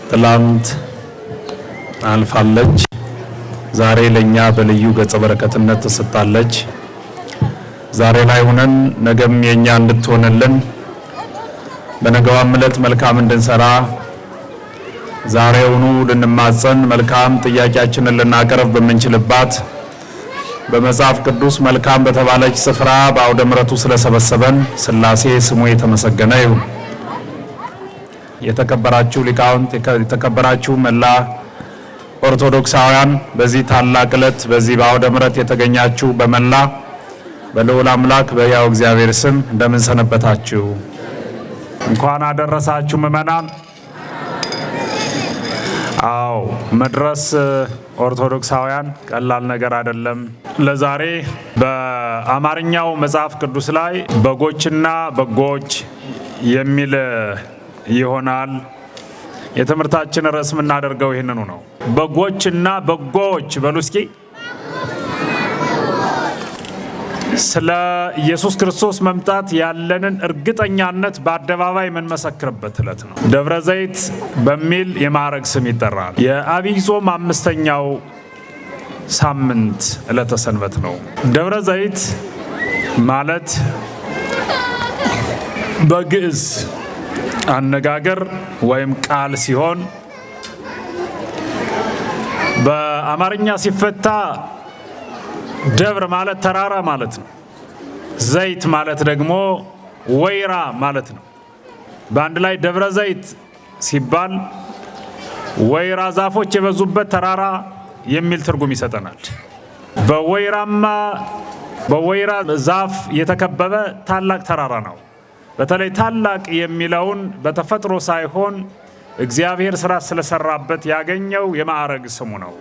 ትላንት አልፋለች። ዛሬ ለኛ በልዩ ገጸ በረከትነት ተሰጣለች። ዛሬ ላይ ሆነን ነገም የኛ እንድትሆንልን በነገዋም ዕለት መልካም እንድንሰራ ዛሬውኑ ልንማጸን መልካም ጥያቄያችንን ልናቀርብ በምንችልባት በመጽሐፍ ቅዱስ መልካም በተባለች ስፍራ በአውደ ምሕረቱ ስለሰበሰበን ሥላሴ ስሙ የተመሰገነ ይሁን። የተከበራችሁ ሊቃውንት፣ የተከበራችሁ መላ ኦርቶዶክሳውያን፣ በዚህ ታላቅ ዕለት በዚህ በአውደ ምሕረት የተገኛችሁ በመላ በልዑል አምላክ በሕያው እግዚአብሔር ስም እንደምን ሰነበታችሁ? እንኳን አደረሳችሁ ምእመናን። አዎ መድረስ ኦርቶዶክሳውያን ቀላል ነገር አይደለም። ለዛሬ በአማርኛው መጽሐፍ ቅዱስ ላይ በጎችና በጎች የሚል ይሆናል። የትምህርታችን ርዕስ የምናደርገው ይህንኑ ነው። በጎችና በጎች በሉ እስኪ። ስለ ኢየሱስ ክርስቶስ መምጣት ያለንን እርግጠኛነት በአደባባይ የምንመሰክርበት ዕለት ነው። ደብረ ዘይት በሚል የማዕረግ ስም ይጠራል። የዐቢይ ጾም 5ኛው ሳምንት ዕለተ ሰንበት ነው። ደብረ ዘይት ማለት በግዕዝ አነጋገር ወይም ቃል ሲሆን በአማርኛ ሲፈታ ደብር ማለት ተራራ ማለት ነው። ዘይት ማለት ደግሞ ወይራ ማለት ነው። በአንድ ላይ ደብረ ዘይት ሲባል ወይራ ዛፎች የበዙበት ተራራ የሚል ትርጉም ይሰጠናል። በወይራ ዛፍ የተከበበ ታላቅ ተራራ ነው። በተለይ ታላቅ የሚለውን በተፈጥሮ ሳይሆን እግዚአብሔር ስራ ስለሰራበት ያገኘው የማዕረግ ስሙ ነው።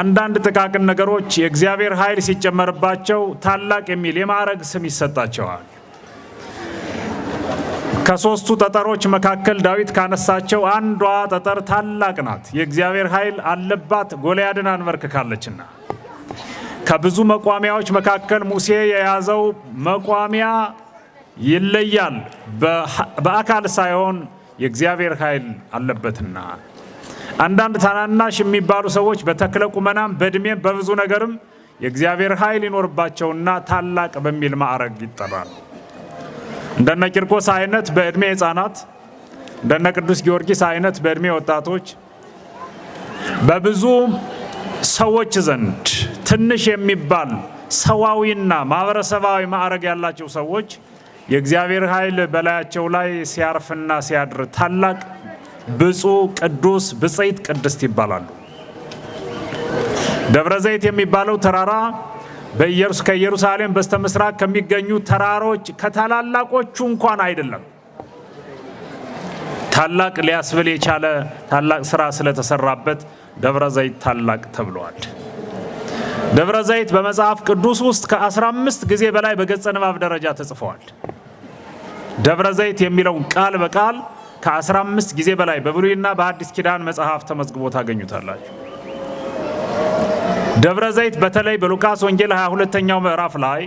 አንዳንድ ጥቃቅን ነገሮች የእግዚአብሔር ኃይል ሲጨመርባቸው ታላቅ የሚል የማዕረግ ስም ይሰጣቸዋል። ከሦስቱ ጠጠሮች መካከል ዳዊት ካነሳቸው አንዷ ጠጠር ታላቅ ናት። የእግዚአብሔር ኃይል አለባት፣ ጎልያድን አንበርክካለችና። ከብዙ መቋሚያዎች መካከል ሙሴ የያዘው መቋሚያ ይለያል፣ በአካል ሳይሆን የእግዚአብሔር ኃይል አለበትና። አንዳንድ ታናናሽ የሚባሉ ሰዎች በተክለ ቁመናም በእድሜም በብዙ ነገርም የእግዚአብሔር ኃይል ይኖርባቸውና ታላቅ በሚል ማዕረግ ይጠራሉ። እንደነ ቂርቆስ አይነት በእድሜ ሕፃናት፣ እንደነ ቅዱስ ጊዮርጊስ አይነት በእድሜ ወጣቶች፣ በብዙ ሰዎች ዘንድ ትንሽ የሚባል ሰዋዊና ማህበረሰባዊ ማዕረግ ያላቸው ሰዎች የእግዚአብሔር ኃይል በላያቸው ላይ ሲያርፍና ሲያድር ታላቅ ብፁዕ፣ ቅዱስ፣ ብፅዕት፣ ቅድስት ይባላሉ። ደብረ ዘይት የሚባለው ተራራ ከኢየሩሳሌም በስተምስራቅ ከሚገኙ ተራሮች ከታላላቆቹ እንኳን አይደለም። ታላቅ ሊያስብል የቻለ ታላቅ ስራ ስለተሰራበት ደብረ ዘይት ታላቅ ተብሏል። ደብረ ዘይት በመጽሐፍ ቅዱስ ውስጥ ከ15 ጊዜ በላይ በገጸ ንባብ ደረጃ ተጽፈዋል። ደብረ ዘይት የሚለውን ቃል በቃል ከ15 ጊዜ በላይ በብሉይና በአዲስ ኪዳን መጽሐፍ ተመዝግቦ ታገኙታላችሁ። ደብረ ዘይት በተለይ በሉቃስ ወንጌል 22ኛው ምዕራፍ ላይ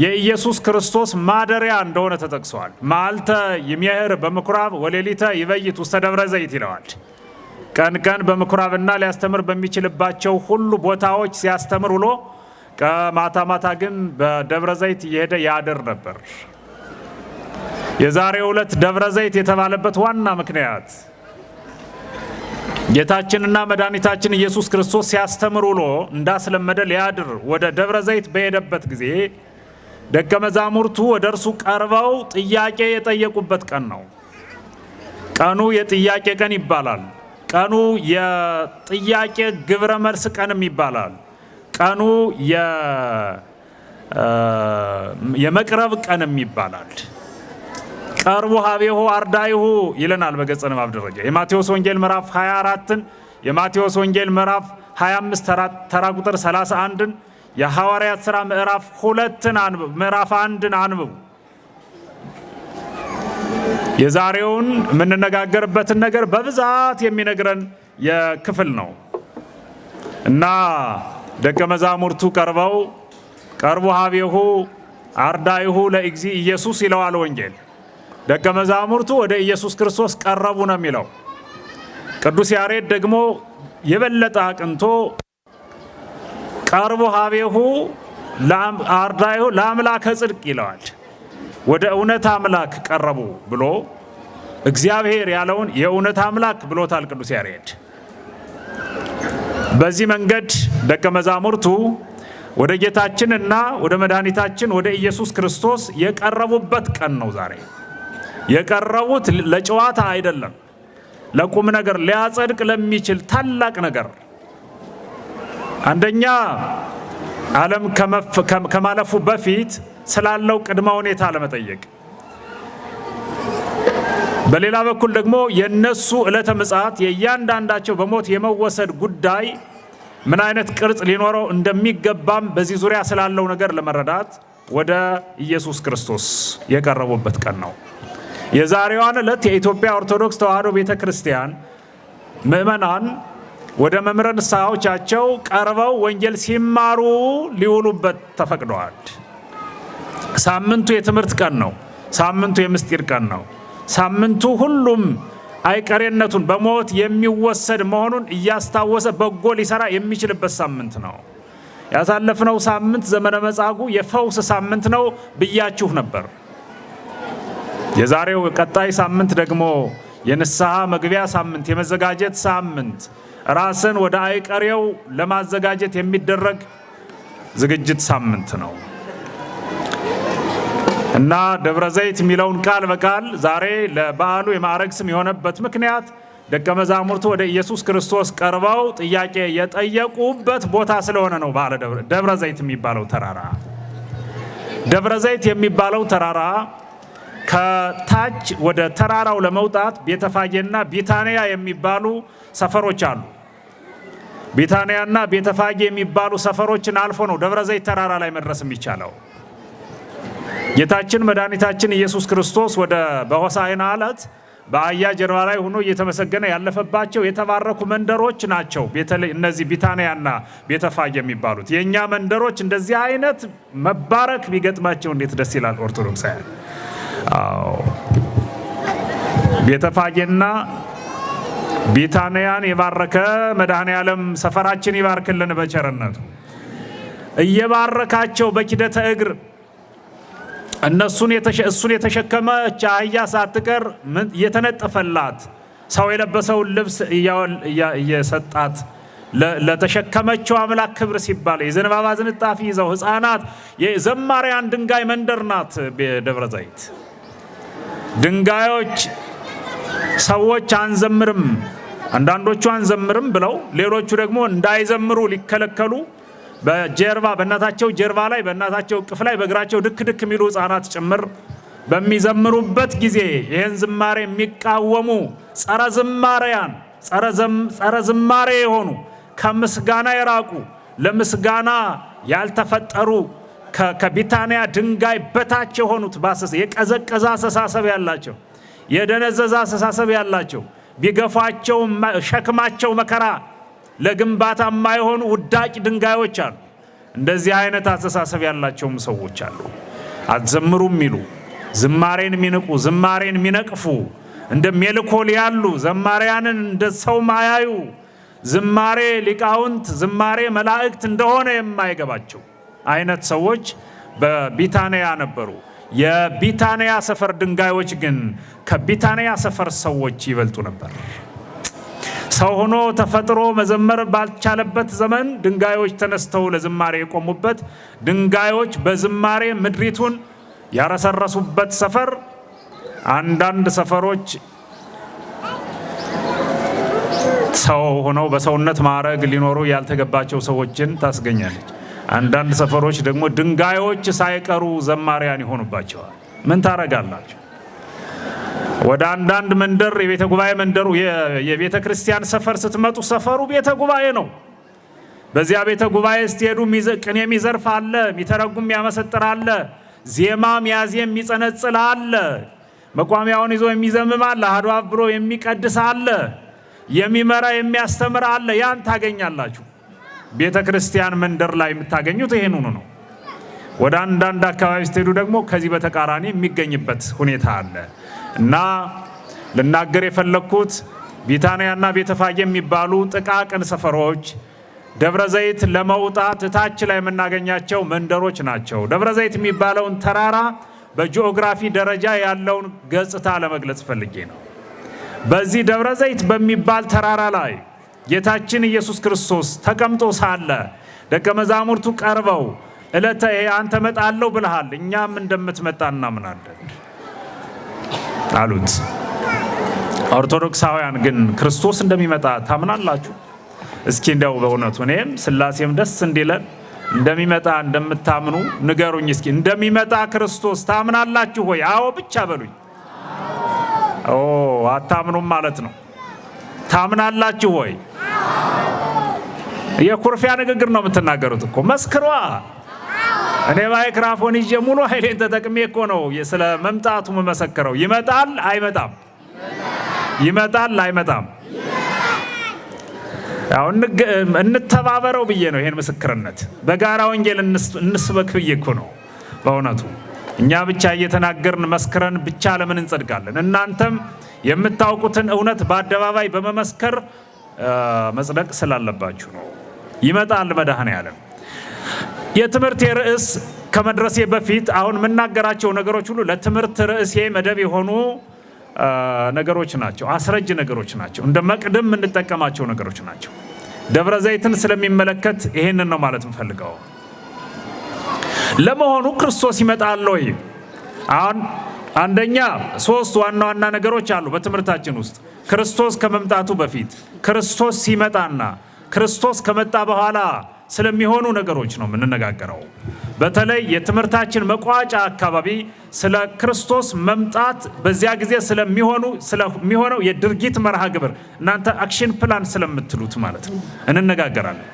የኢየሱስ ክርስቶስ ማደሪያ እንደሆነ ተጠቅሷል። መዓልተ ይሜህር በምኩራብ ወሌሊተ ይበይት ውስተ ደብረ ዘይት ይለዋል። ቀን ቀን በምኩራብና ሊያስተምር በሚችልባቸው ሁሉ ቦታዎች ሲያስተምር ውሎ ማታ ማታ ግን በደብረ ዘይት እየሄደ ያድር ነበር። የዛሬው ዕለት ደብረ ዘይት የተባለበት ዋና ምክንያት ጌታችንና መድኃኒታችን ኢየሱስ ክርስቶስ ሲያስተምር ውሎ እንዳስለመደ ሊያድር ወደ ደብረ ዘይት በሄደበት ጊዜ ደቀ መዛሙርቱ ወደ እርሱ ቀርበው ጥያቄ የጠየቁበት ቀን ነው። ቀኑ የጥያቄ ቀን ይባላል። ቀኑ የጥያቄ ግብረ መልስ ቀንም ይባላል። ቀኑ የመቅረብ ቀንም ይባላል። ቀርቡ ሀቤሁ አርዳይሁ ይለናል በገጸ ንባብ ደረጃ። የማቴዎስ ወንጌል ምዕራፍ 24ን የማቴዎስ ወንጌል ምዕራፍ 25 ተራ ቁጥር 31ን የሐዋርያት ሥራ ምዕራፍ 2ን ምዕራፍ 1ን አንብቡ። የዛሬውን የምንነጋገርበትን ነገር በብዛት የሚነግረን የክፍል ነው እና ደቀ መዛሙርቱ ቀርቡ ሀቤሁ አርዳይሁ ለእግዚእ ኢየሱስ ይለዋል ወንጌል። ደቀ መዛሙርቱ ወደ ኢየሱስ ክርስቶስ ቀረቡ ነው የሚለው። ቅዱስ ያሬድ ደግሞ የበለጠ አቅንቶ ቀርቦ ሀቤሁ አርዳይሁ ለአምላከ ጽድቅ ይለዋል። ወደ እውነት አምላክ ቀረቡ ብሎ እግዚአብሔር ያለውን የእውነት አምላክ ብሎታል ቅዱስ ያሬድ። በዚህ መንገድ ደቀ መዛሙርቱ ወደ ጌታችንና ወደ መድኃኒታችን ወደ ኢየሱስ ክርስቶስ የቀረቡበት ቀን ነው ዛሬ። የቀረቡት ለጨዋታ አይደለም፣ ለቁም ነገር ሊያጸድቅ ለሚችል ታላቅ ነገር። አንደኛ ዓለም ከማለፉ በፊት ስላለው ቅድመ ሁኔታ ለመጠየቅ፣ በሌላ በኩል ደግሞ የነሱ ዕለተ ምጽአት የእያንዳንዳቸው በሞት የመወሰድ ጉዳይ ምን አይነት ቅርጽ ሊኖረው እንደሚገባም በዚህ ዙሪያ ስላለው ነገር ለመረዳት ወደ ኢየሱስ ክርስቶስ የቀረቡበት ቀን ነው። የዛሬዋን ዕለት የኢትዮጵያ ኦርቶዶክስ ተዋሕዶ ቤተ ክርስቲያን ምእመናን ወደ መምህረ ንስሐዎቻቸው ቀርበው ወንጌል ሲማሩ ሊውሉበት ተፈቅደዋል። ሳምንቱ የትምህርት ቀን ነው። ሳምንቱ የምስጢር ቀን ነው። ሳምንቱ ሁሉም አይቀሬነቱን በሞት የሚወሰድ መሆኑን እያስታወሰ በጎ ሊሰራ የሚችልበት ሳምንት ነው። ያሳለፍነው ሳምንት ዘመነ መጻጉዕ የፈውስ ሳምንት ነው ብያችሁ ነበር። የዛሬው ቀጣይ ሳምንት ደግሞ የንስሐ መግቢያ ሳምንት፣ የመዘጋጀት ሳምንት፣ ራስን ወደ አይቀሬው ለማዘጋጀት የሚደረግ ዝግጅት ሳምንት ነው እና ደብረ ዘይት የሚለውን ቃል በቃል ዛሬ ለበዓሉ የማዕረግ ስም የሆነበት ምክንያት ደቀ መዛሙርቱ ወደ ኢየሱስ ክርስቶስ ቀርበው ጥያቄ የጠየቁበት ቦታ ስለሆነ ነው። በዓለ ደብረ ዘይት የሚባለው ተራራ ደብረ ዘይት የሚባለው ተራራ ከታች ወደ ተራራው ለመውጣት ቤተፋጌና ቢታንያ የሚባሉ ሰፈሮች አሉ። ቢታንያና ቤተፋጌ የሚባሉ ሰፈሮችን አልፎ ነው ደብረ ዘይት ተራራ ላይ መድረስ የሚቻለው። ጌታችን መድኃኒታችን ኢየሱስ ክርስቶስ በሆሳዕና ዕለት በአህያ ጀርባ ላይ ሆኖ እየተመሰገነ ያለፈባቸው የተባረኩ መንደሮች ናቸው እነዚህ ቢታንያና ቤተፋጌ የሚባሉት። የእኛ መንደሮች እንደዚህ አይነት መባረክ ቢገጥማቸው እንዴት ደስ ይላል ኦርቶዶክሳውያን። ቤተፋጌና ቢታንያን የባረከ መድኃኔ ዓለም ሰፈራችን ይባርክልን በቸርነቱ። እየባረካቸው በኪደተ እግር እሱን የተሸከመች አህያ ሳትቀር እየተነጠፈላት ሰው የለበሰውን ልብስ እየሰጣት ለተሸከመችው አምላክ ክብር ሲባል የዘንባባ ዝንጣፊ ይዘው ሕፃናት የዘማሪያን ድንጋይ መንደር ናት ደብረ ዘይት። ድንጋዮች ሰዎች አንዘምርም፣ አንዳንዶቹ አንዘምርም ብለው ሌሎቹ ደግሞ እንዳይዘምሩ ሊከለከሉ በእናታቸው ጀርባ ላይ በእናታቸው እቅፍ ላይ በእግራቸው ድክ ድክ የሚሉ ሕፃናት ጭምር በሚዘምሩበት ጊዜ ይህን ዝማሬ የሚቃወሙ ጸረ ዝማሬ የሆኑ ከምስጋና የራቁ ለምስጋና ያልተፈጠሩ ከቢታንያ ድንጋይ በታች የሆኑት የቀዘቀዘ አስተሳሰብ ያላቸው የደነዘዘ አስተሳሰብ ያላቸው ቢገፏቸው ሸክማቸው መከራ ለግንባታ የማይሆኑ ውዳቂ ድንጋዮች አሉ። እንደዚህ አይነት አስተሳሰብ ያላቸውም ሰዎች አሉ። አትዘምሩም የሚሉ ዝማሬን የሚንቁ ዝማሬን የሚነቅፉ እንደ ሜልኮል ያሉ ዘማሪያንን እንደ ሰው ማያዩ ዝማሬ ሊቃውንት ዝማሬ መላእክት እንደሆነ የማይገባቸው አይነት ሰዎች በቢታንያ ነበሩ። የቢታንያ ሰፈር ድንጋዮች ግን ከቢታንያ ሰፈር ሰዎች ይበልጡ ነበር። ሰው ሆኖ ተፈጥሮ መዘመር ባልቻለበት ዘመን ድንጋዮች ተነስተው ለዝማሬ የቆሙበት፣ ድንጋዮች በዝማሬ ምድሪቱን ያረሰረሱበት ሰፈር። አንዳንድ ሰፈሮች ሰው ሆነው በሰውነት ማዕረግ ሊኖሩ ያልተገባቸው ሰዎችን ታስገኛለች። አንዳንድ ሰፈሮች ደግሞ ድንጋዮች ሳይቀሩ ዘማሪያን ይሆኑባቸዋል። ምን ታረጋላችሁ? ወደ አንዳንድ መንደር የቤተ ጉባኤ መንደሩ የቤተ ክርስቲያን ሰፈር ስትመጡ ሰፈሩ ቤተ ጉባኤ ነው። በዚያ ቤተ ጉባኤ ስትሄዱ ቅኔ የሚዘርፍ አለ፣ የሚተረጉም የሚያመሰጥር አለ፣ ዜማ ሚያዜም የሚጸነጽል አለ፣ መቋሚያውን ይዞ የሚዘምም አለ፣ አሐዱ አብ ብሎ የሚቀድስ አለ፣ የሚመራ የሚያስተምር አለ። ያን ታገኛላችሁ። ቤተ ክርስቲያን መንደር ላይ የምታገኙት ይሄን ነው። ወደ አንዳንድ አካባቢ ስትሄዱ ደግሞ ከዚህ በተቃራኒ የሚገኝበት ሁኔታ አለ። እና ልናገር የፈለኩት ቢታንያና ቤተፋጌ የሚባሉ ጥቃቅን ሰፈሮች ደብረ ዘይት ለመውጣት ታች ላይ የምናገኛቸው መንደሮች ናቸው። ደብረ ዘይት የሚባለውን ተራራ በጂኦግራፊ ደረጃ ያለውን ገጽታ ለመግለጽ ፈልጌ ነው። በዚህ ደብረ ዘይት በሚባል ተራራ ላይ ጌታችን ኢየሱስ ክርስቶስ ተቀምጦ ሳለ ደቀ መዛሙርቱ ቀርበው እለተ አንተ መጣለው ብለሃል፣ እኛም እንደምትመጣ እናምናለን አሉት። ኦርቶዶክሳውያን ግን ክርስቶስ እንደሚመጣ ታምናላችሁ? እስኪ እንደው በእውነቱ እኔም ሥላሴም ደስ እንዲለን እንደሚመጣ እንደምታምኑ ንገሩኝ እስኪ። እንደሚመጣ ክርስቶስ ታምናላችሁ ወይ? አዎ ብቻ በሉኝ። አታምኑም ማለት ነው። ታምናላችሁ ወይ? የኩርፊያ ንግግር ነው የምትናገሩት እኮ። መስክሯ። እኔ ማይክራፎን ይዤ ሙሉ ኃይሌን ተጠቅሜ እኮ ነው ስለ መምጣቱ መመሰክረው። ይመጣል አይመጣም? ይመጣል አይመጣም? ያው እንተባበረው ብዬ ነው ይሄን ምስክርነት በጋራ ወንጌል እንስበክ ብዬ እኮ ነው በእውነቱ። እኛ ብቻ እየተናገርን መስክረን ብቻ ለምን እንጸድቃለን? እናንተም የምታውቁትን እውነት በአደባባይ በመመስከር መጽደቅ ስላለባችሁ ነው። ይመጣል መድኃኔዓለም። የትምህርት ርዕስ ከመድረሴ በፊት አሁን የምናገራቸው ነገሮች ሁሉ ለትምህርት ርዕሴ መደብ የሆኑ ነገሮች ናቸው። አስረጅ ነገሮች ናቸው። እንደ መቅድም የምንጠቀማቸው ነገሮች ናቸው። ደብረ ዘይትን ስለሚመለከት ይሄንን ነው ማለት የምፈልገው። ለመሆኑ ክርስቶስ ይመጣል ወይ? አሁን አንደኛ ሶስት ዋና ዋና ነገሮች አሉ በትምህርታችን ውስጥ። ክርስቶስ ከመምጣቱ በፊት፣ ክርስቶስ ሲመጣና ክርስቶስ ከመጣ በኋላ ስለሚሆኑ ነገሮች ነው የምንነጋገረው። በተለይ የትምህርታችን መቋጫ አካባቢ ስለ ክርስቶስ መምጣት በዚያ ጊዜ ስለሚሆነው የድርጊት መርሃ ግብር እናንተ አክሽን ፕላን ስለምትሉት ማለት ነው እንነጋገራለን።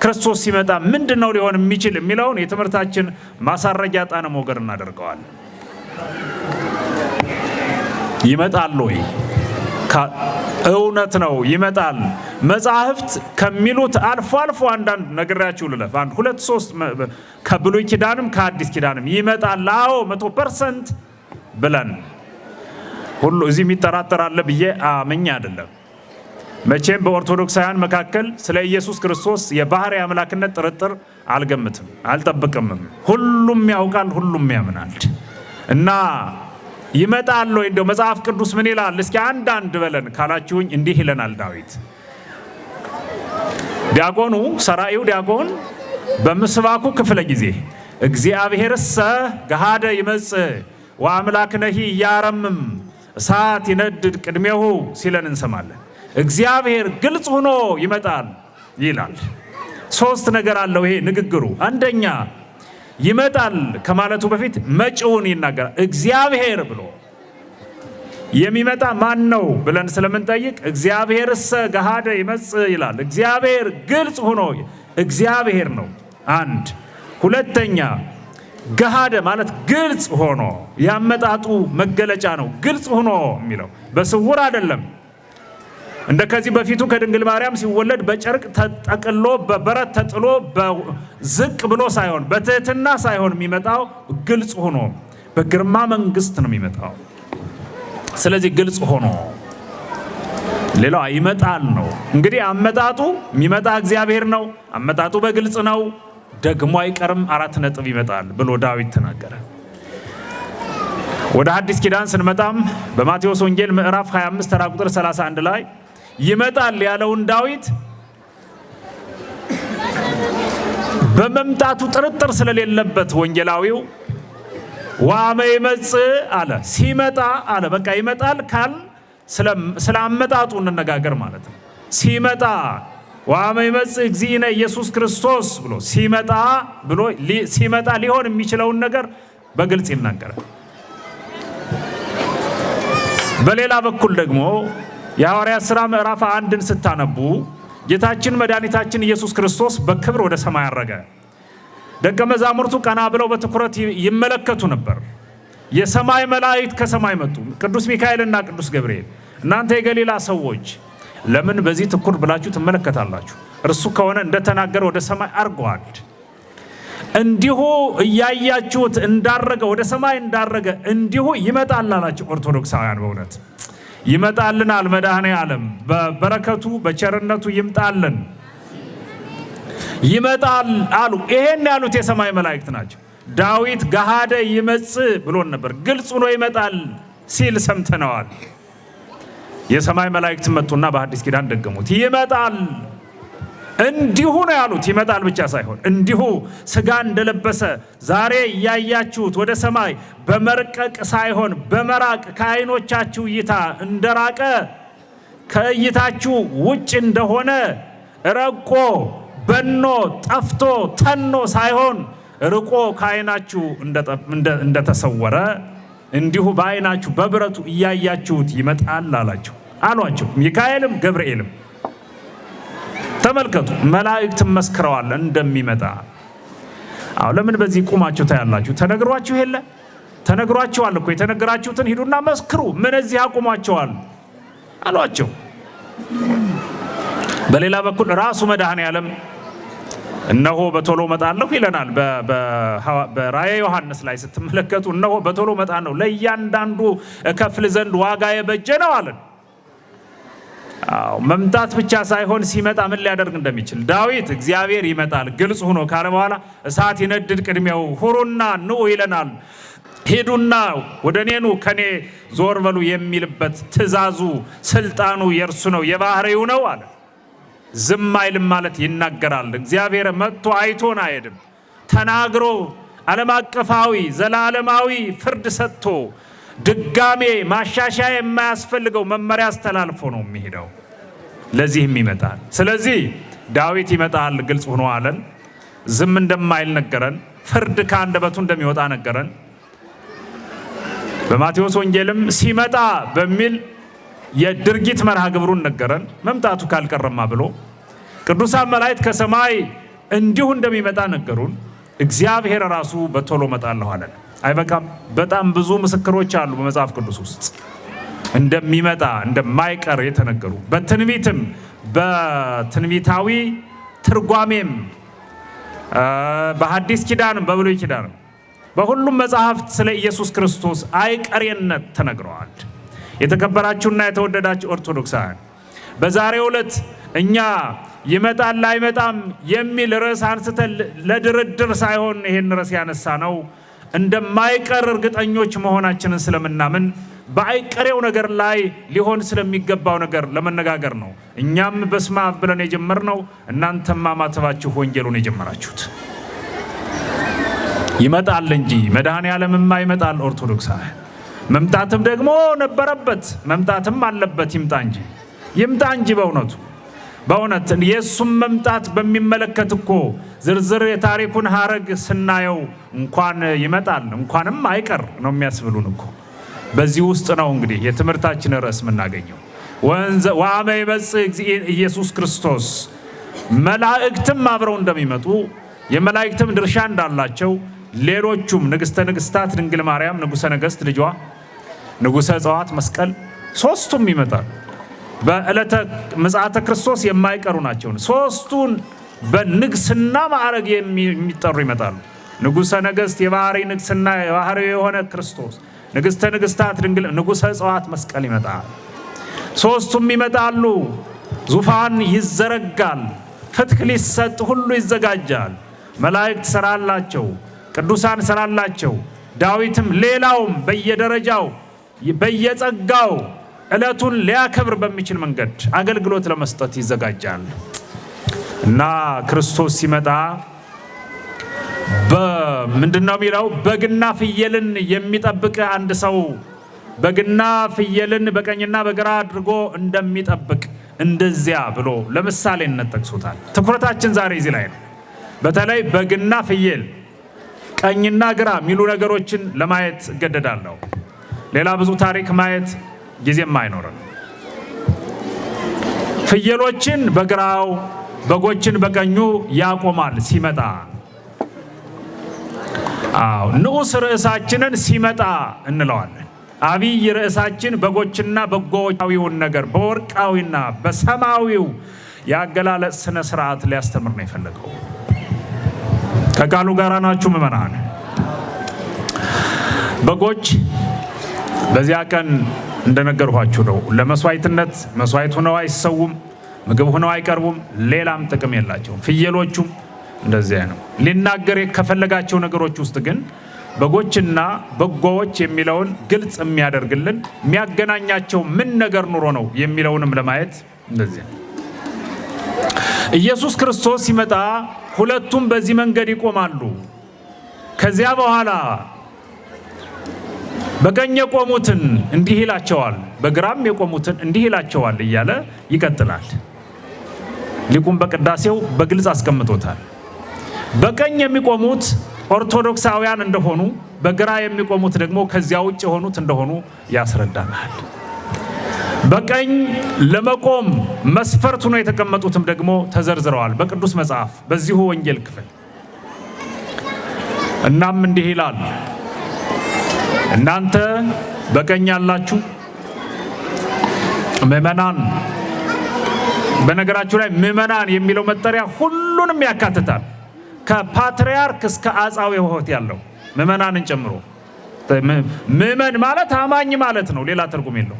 ክርስቶስ ሲመጣ ምንድነው ሊሆን የሚችል የሚለውን የትምህርታችን ማሳረጊያ ጣነ ሞገር እናደርገዋለን። ይመጣል ወይ? እውነት ነው ይመጣል። መጻሕፍት ከሚሉት አልፎ አልፎ አንዳንድ ነግራችሁ ልለፍ። 1 2 3 ከብሉይ ኪዳንም ከአዲስ ኪዳንም ይመጣል። አዎ 100% ብለን ሁሉ እዚህ የሚጠራጠር አለ ብዬ አምኜ አይደለም። መቼም በኦርቶዶክሳውያን መካከል ስለ ኢየሱስ ክርስቶስ የባህሪ አምላክነት ጥርጥር አልገምትም አልጠብቅምም። ሁሉም ያውቃል፣ ሁሉም ያምናል። እና ይመጣል ወይ? እንደው መጽሐፍ ቅዱስ ምን ይላል? እስኪ አንዳንድ በለን ካላችሁኝ እንዲህ ይለናል ዳዊት። ዲያቆኑ ሰራዩ ዲያቆን በምስባኩ ክፍለ ጊዜ እግዚአብሔርሰ ገሃደ ይመጽእ ወአምላክነሂ ያረምም እሳት ይነድድ ቅድሜሁ ሲለን እንሰማለን። እግዚአብሔር ግልጽ ሆኖ ይመጣል ይላል። ሶስት ነገር አለው ይሄ ንግግሩ። አንደኛ ይመጣል ከማለቱ በፊት መጪውን ይናገራል። እግዚአብሔር ብሎ የሚመጣ ማን ነው ብለን ስለምንጠይቅ እግዚአብሔርሰ ገሃደ ይመጽእ ይላል። እግዚአብሔር ግልጽ ሆኖ እግዚአብሔር ነው። አንድ ሁለተኛ ገሃደ ማለት ግልጽ ሆኖ ያመጣጡ መገለጫ ነው። ግልጽ ሆኖ የሚለው በስውር አይደለም። እንደ ከዚህ በፊቱ ከድንግል ማርያም ሲወለድ በጨርቅ ተጠቅሎ በበረት ተጥሎ ዝቅ ብሎ ሳይሆን በትህትና ሳይሆን የሚመጣው ግልጽ ሆኖ በግርማ መንግስት ነው የሚመጣው። ስለዚህ ግልጽ ሆኖ ሌላው ይመጣል ነው። እንግዲህ አመጣጡ የሚመጣ እግዚአብሔር ነው። አመጣጡ በግልጽ ነው። ደግሞ አይቀርም 4 ነጥብ ይመጣል ብሎ ዳዊት ተናገረ። ወደ አዲስ ኪዳን ስንመጣም በማቴዎስ ወንጌል ምዕራፍ 25 ተራ ቁጥር 31 ላይ ይመጣል ያለውን ዳዊት በመምጣቱ ጥርጥር ስለሌለበት ወንጌላዊው ወአመ ይመጽእ አለ። ሲመጣ አለ። በቃ ይመጣል ካል ስለ አመጣጡ እንነጋገር ማለት ነው። ሲመጣ ወአመ ይመጽእ እግዚእነ ኢየሱስ ክርስቶስ ብሎ ሲመጣ ሊሆን የሚችለውን ነገር በግልጽ ይናገራል። በሌላ በኩል ደግሞ የሐዋርያት ሥራ ምዕራፍ 1ን ስታነቡ ጌታችን መድኃኒታችን ኢየሱስ ክርስቶስ በክብር ወደ ሰማይ አረገ። ደቀ መዛሙርቱ ቀና ብለው በትኩረት ይመለከቱ ነበር። የሰማይ መላእክት ከሰማይ መጡ። ቅዱስ ሚካኤልና ቅዱስ ገብርኤል እናንተ የገሊላ ሰዎች ለምን በዚህ ትኩር ብላችሁ ትመለከታላችሁ? እርሱ ከሆነ እንደተናገረ ወደ ሰማይ አርጓል። እንዲሁ እያያችሁት እንዳረገ ወደ ሰማይ እንዳረገ እንዲሁ ይመጣል አላቸው። ኦርቶዶክሳውያን በእውነት ይመጣልናል መድኃኔ ዓለም በበረከቱ በቸርነቱ ይምጣልን። ይመጣል አሉ። ይሄን ያሉት የሰማይ መላእክት ናቸው። ዳዊት ገሃደ ይመጽእ ብሎን ነበር። ግልጽ ሆኖ ይመጣል ሲል ሰምተነዋል። የሰማይ መላእክት መጡና በአዲስ ኪዳን ደገሙት። ይመጣል እንዲሁ ነው ያሉት። ይመጣል ብቻ ሳይሆን እንዲሁ ስጋ እንደለበሰ ዛሬ እያያችሁት ወደ ሰማይ በመርቀቅ ሳይሆን በመራቅ ከዓይኖቻችሁ እይታ እንደራቀ ከእይታችሁ ውጭ እንደሆነ ረቆ በኖ ጠፍቶ ተኖ ሳይሆን ርቆ ከዓይናችሁ እንደተሰወረ እንዲሁ በዓይናችሁ በብረቱ እያያችሁት ይመጣል አሏቸው። ሚካኤልም ገብርኤልም ተመልከቱ፣ መላእክት መስክረዋል እንደሚመጣ። ለምን በዚህ ቁማችሁ ታያላችሁ? ተነግሯችሁ የለ? ተነግሯችኋል እኮ። የተነገራችሁትን ሂዱና መስክሩ። ምን እዚህ አቁሟቸዋል አሏቸው። በሌላ በኩል ራሱ መድኃኔ ዓለም እነሆ በቶሎ መጣለሁ ይለናል። በራእየ ዮሐንስ ላይ ስትመለከቱ እነሆ በቶሎ መጣለሁ ለእያንዳንዱ እከፍል ዘንድ ዋጋ የበጀ ነው አለን። መምጣት ብቻ ሳይሆን ሲመጣ ምን ሊያደርግ እንደሚችል ዳዊት እግዚአብሔር ይመጣል ግልጽ ሆኖ ካለ በኋላ እሳት ይነድድ ቅድሚያው ሁሩና ኑ ይለናል። ሄዱና ወደ እኔ ኑ ከኔ ዞር በሉ የሚልበት ትእዛዙ ስልጣኑ የእርሱ ነው የባህሪው ነው አለ። ዝም አይልም ማለት ይናገራል። እግዚአብሔር መጥቶ አይቶን አይሄድም። ተናግሮ ዓለም አቀፋዊ ዘላለማዊ ፍርድ ሰጥቶ ድጋሜ ማሻሻያ የማያስፈልገው መመሪያ አስተላልፎ ነው የሚሄደው። ለዚህም ይመጣል። ስለዚህ ዳዊት ይመጣል ግልጽ ሆኖ አለን። ዝም እንደማይል ነገረን። ፍርድ ከአንደበቱ እንደሚወጣ ነገረን። በማቴዎስ ወንጌልም ሲመጣ በሚል የድርጊት መርሃ ግብሩን ነገረን። መምጣቱ ካልቀረማ ብሎ ቅዱሳን መላእክት ከሰማይ እንዲሁ እንደሚመጣ ነገሩን። እግዚአብሔር ራሱ በቶሎ መጣለሁ አለን። አይበቃም? በጣም ብዙ ምስክሮች አሉ በመጽሐፍ ቅዱስ ውስጥ እንደሚመጣ እንደማይቀር የተነገሩ በትንቢትም በትንቢታዊ ትርጓሜም በሐዲስ ኪዳንም በብሉይ ኪዳንም በሁሉም መጽሐፍት ስለ ኢየሱስ ክርስቶስ አይቀሬነት ተነግረዋል። የተከበራችሁና የተወደዳችሁ ኦርቶዶክሳውያን በዛሬው ዕለት እኛ ይመጣል አይመጣም የሚል ርዕስ አንስተን ለድርድር ሳይሆን ይሄን ርዕስ ያነሳ ነው እንደማይቀር እርግጠኞች መሆናችንን ስለምናምን በአይቀሬው ነገር ላይ ሊሆን ስለሚገባው ነገር ለመነጋገር ነው። እኛም በስመ አብ ብለን የጀመርነው እናንተም ማማተባችሁ ወንጌሉን የጀመራችሁት ይመጣል እንጂ መድኃኔ ዓለምማ ይመጣል። ኦርቶዶክሳውያን መምጣትም ደግሞ ነበረበት መምጣትም አለበት። ይምጣ እንጂ በእውነት የሱም መምጣት በሚመለከት እኮ ዝርዝር የታሪኩን ሐረግ ስናየው እንኳን ይመጣል እንኳንም አይቀር ነው የሚያስብሉን እኮ። በዚህ ውስጥ ነው እንግዲህ የትምህርታችን ርዕስ የምናገኘው። ወአመ ይመጽእ ኢየሱስ ክርስቶስ መላእክትም አብረው እንደሚመጡ የመላእክትም ድርሻ እንዳላቸው ሌሎቹም ንግሥተ ነገሥታት ድንግል ማርያም፣ ንጉሠ ነገሥት ልጇ፣ ንጉሠ እጽዋት መስቀል ሶስቱም ይመጣሉ። በዕለተ ምጽአተ ክርስቶስ የማይቀሩ ናቸው። ሶስቱን በንግስና ማዕረግ የሚጠሩ ይመጣሉ። ንጉሠ ነገሥት የባህሪ ንግስና የባህሪ የሆነ ክርስቶስ፣ ንግሥተ ነገሥታት ድንግል፣ ንጉሠ እጽዋት መስቀል ይመጣል። ሶስቱም ይመጣሉ። ዙፋን ይዘረጋል። ፍትሕ ሊሰጥ ሁሉ ይዘጋጃል። መላእክት ሰራላቸው፣ ቅዱሳን ሰራላቸው። ዳዊትም ሌላውም በየደረጃው በየጸጋው ዕለቱን ሊያከብር በሚችል መንገድ አገልግሎት ለመስጠት ይዘጋጃል እና ክርስቶስ ሲመጣ ምንድነው የሚለው? በግና ፍየልን የሚጠብቅ አንድ ሰው በግና ፍየልን በቀኝና በግራ አድርጎ እንደሚጠብቅ እንደዚያ ብሎ ለምሳሌነት ጠቅሶታል። ትኩረታችን ዛሬ እዚህ ላይ ነው። በተለይ በግና ፍየል ቀኝና ግራ የሚሉ ነገሮችን ለማየት እገደዳለሁ። ሌላ ብዙ ታሪክ ማየት ጊዜም አይኖርም። ፍየሎችን በግራው በጎችን በቀኙ ያቆማል ሲመጣ። ንዑስ ርዕሳችንን ሲመጣ እንለዋለን። አብይ ርዕሳችን በጎችና በጎቻዊውን ነገር በወርቃዊና በሰማዊው የአገላለጽ ስነ ስርዓት ሊያስተምር ነው የፈለገው። ከቃሉ ጋር ናችሁ ምእመናን? በጎች በዚያ ቀን እንደነገርኋችሁ ነው። ለመስዋዕትነት መስዋዕት ሆነው አይሰውም፣ ምግብ ሆነው አይቀርቡም፣ ሌላም ጥቅም የላቸውም። ፍየሎቹም እንደዚያ ነው። ሊናገር ከፈለጋቸው ነገሮች ውስጥ ግን በጎችና በጎዎች የሚለውን ግልጽ የሚያደርግልን የሚያገናኛቸው ምን ነገር ኑሮ ነው የሚለውንም ለማየት እንደዚያ ኢየሱስ ክርስቶስ ሲመጣ ሁለቱም በዚህ መንገድ ይቆማሉ። ከዚያ በኋላ በቀኝ የቆሙትን እንዲህ ይላቸዋል፣ በግራም የቆሙትን እንዲህ ይላቸዋል እያለ ይቀጥላል። ሊቁም በቅዳሴው በግልጽ አስቀምጦታል። በቀኝ የሚቆሙት ኦርቶዶክሳውያን እንደሆኑ፣ በግራ የሚቆሙት ደግሞ ከዚያ ውጭ የሆኑት እንደሆኑ ያስረዳናል። በቀኝ ለመቆም መስፈርት ሆነው የተቀመጡትም ደግሞ ተዘርዝረዋል በቅዱስ መጽሐፍ በዚሁ ወንጌል ክፍል። እናም እንዲህ ይላል፣ እናንተ በቀኝ ያላችሁ ምእመናን። በነገራችሁ ላይ ምእመናን የሚለው መጠሪያ ሁሉንም ያካትታል። ከፓትርያርክ እስከ አጻዊ ሆት ያለው ምእመናንን ጨምሮ። ምእመን ማለት አማኝ ማለት ነው፣ ሌላ ትርጉም የለው።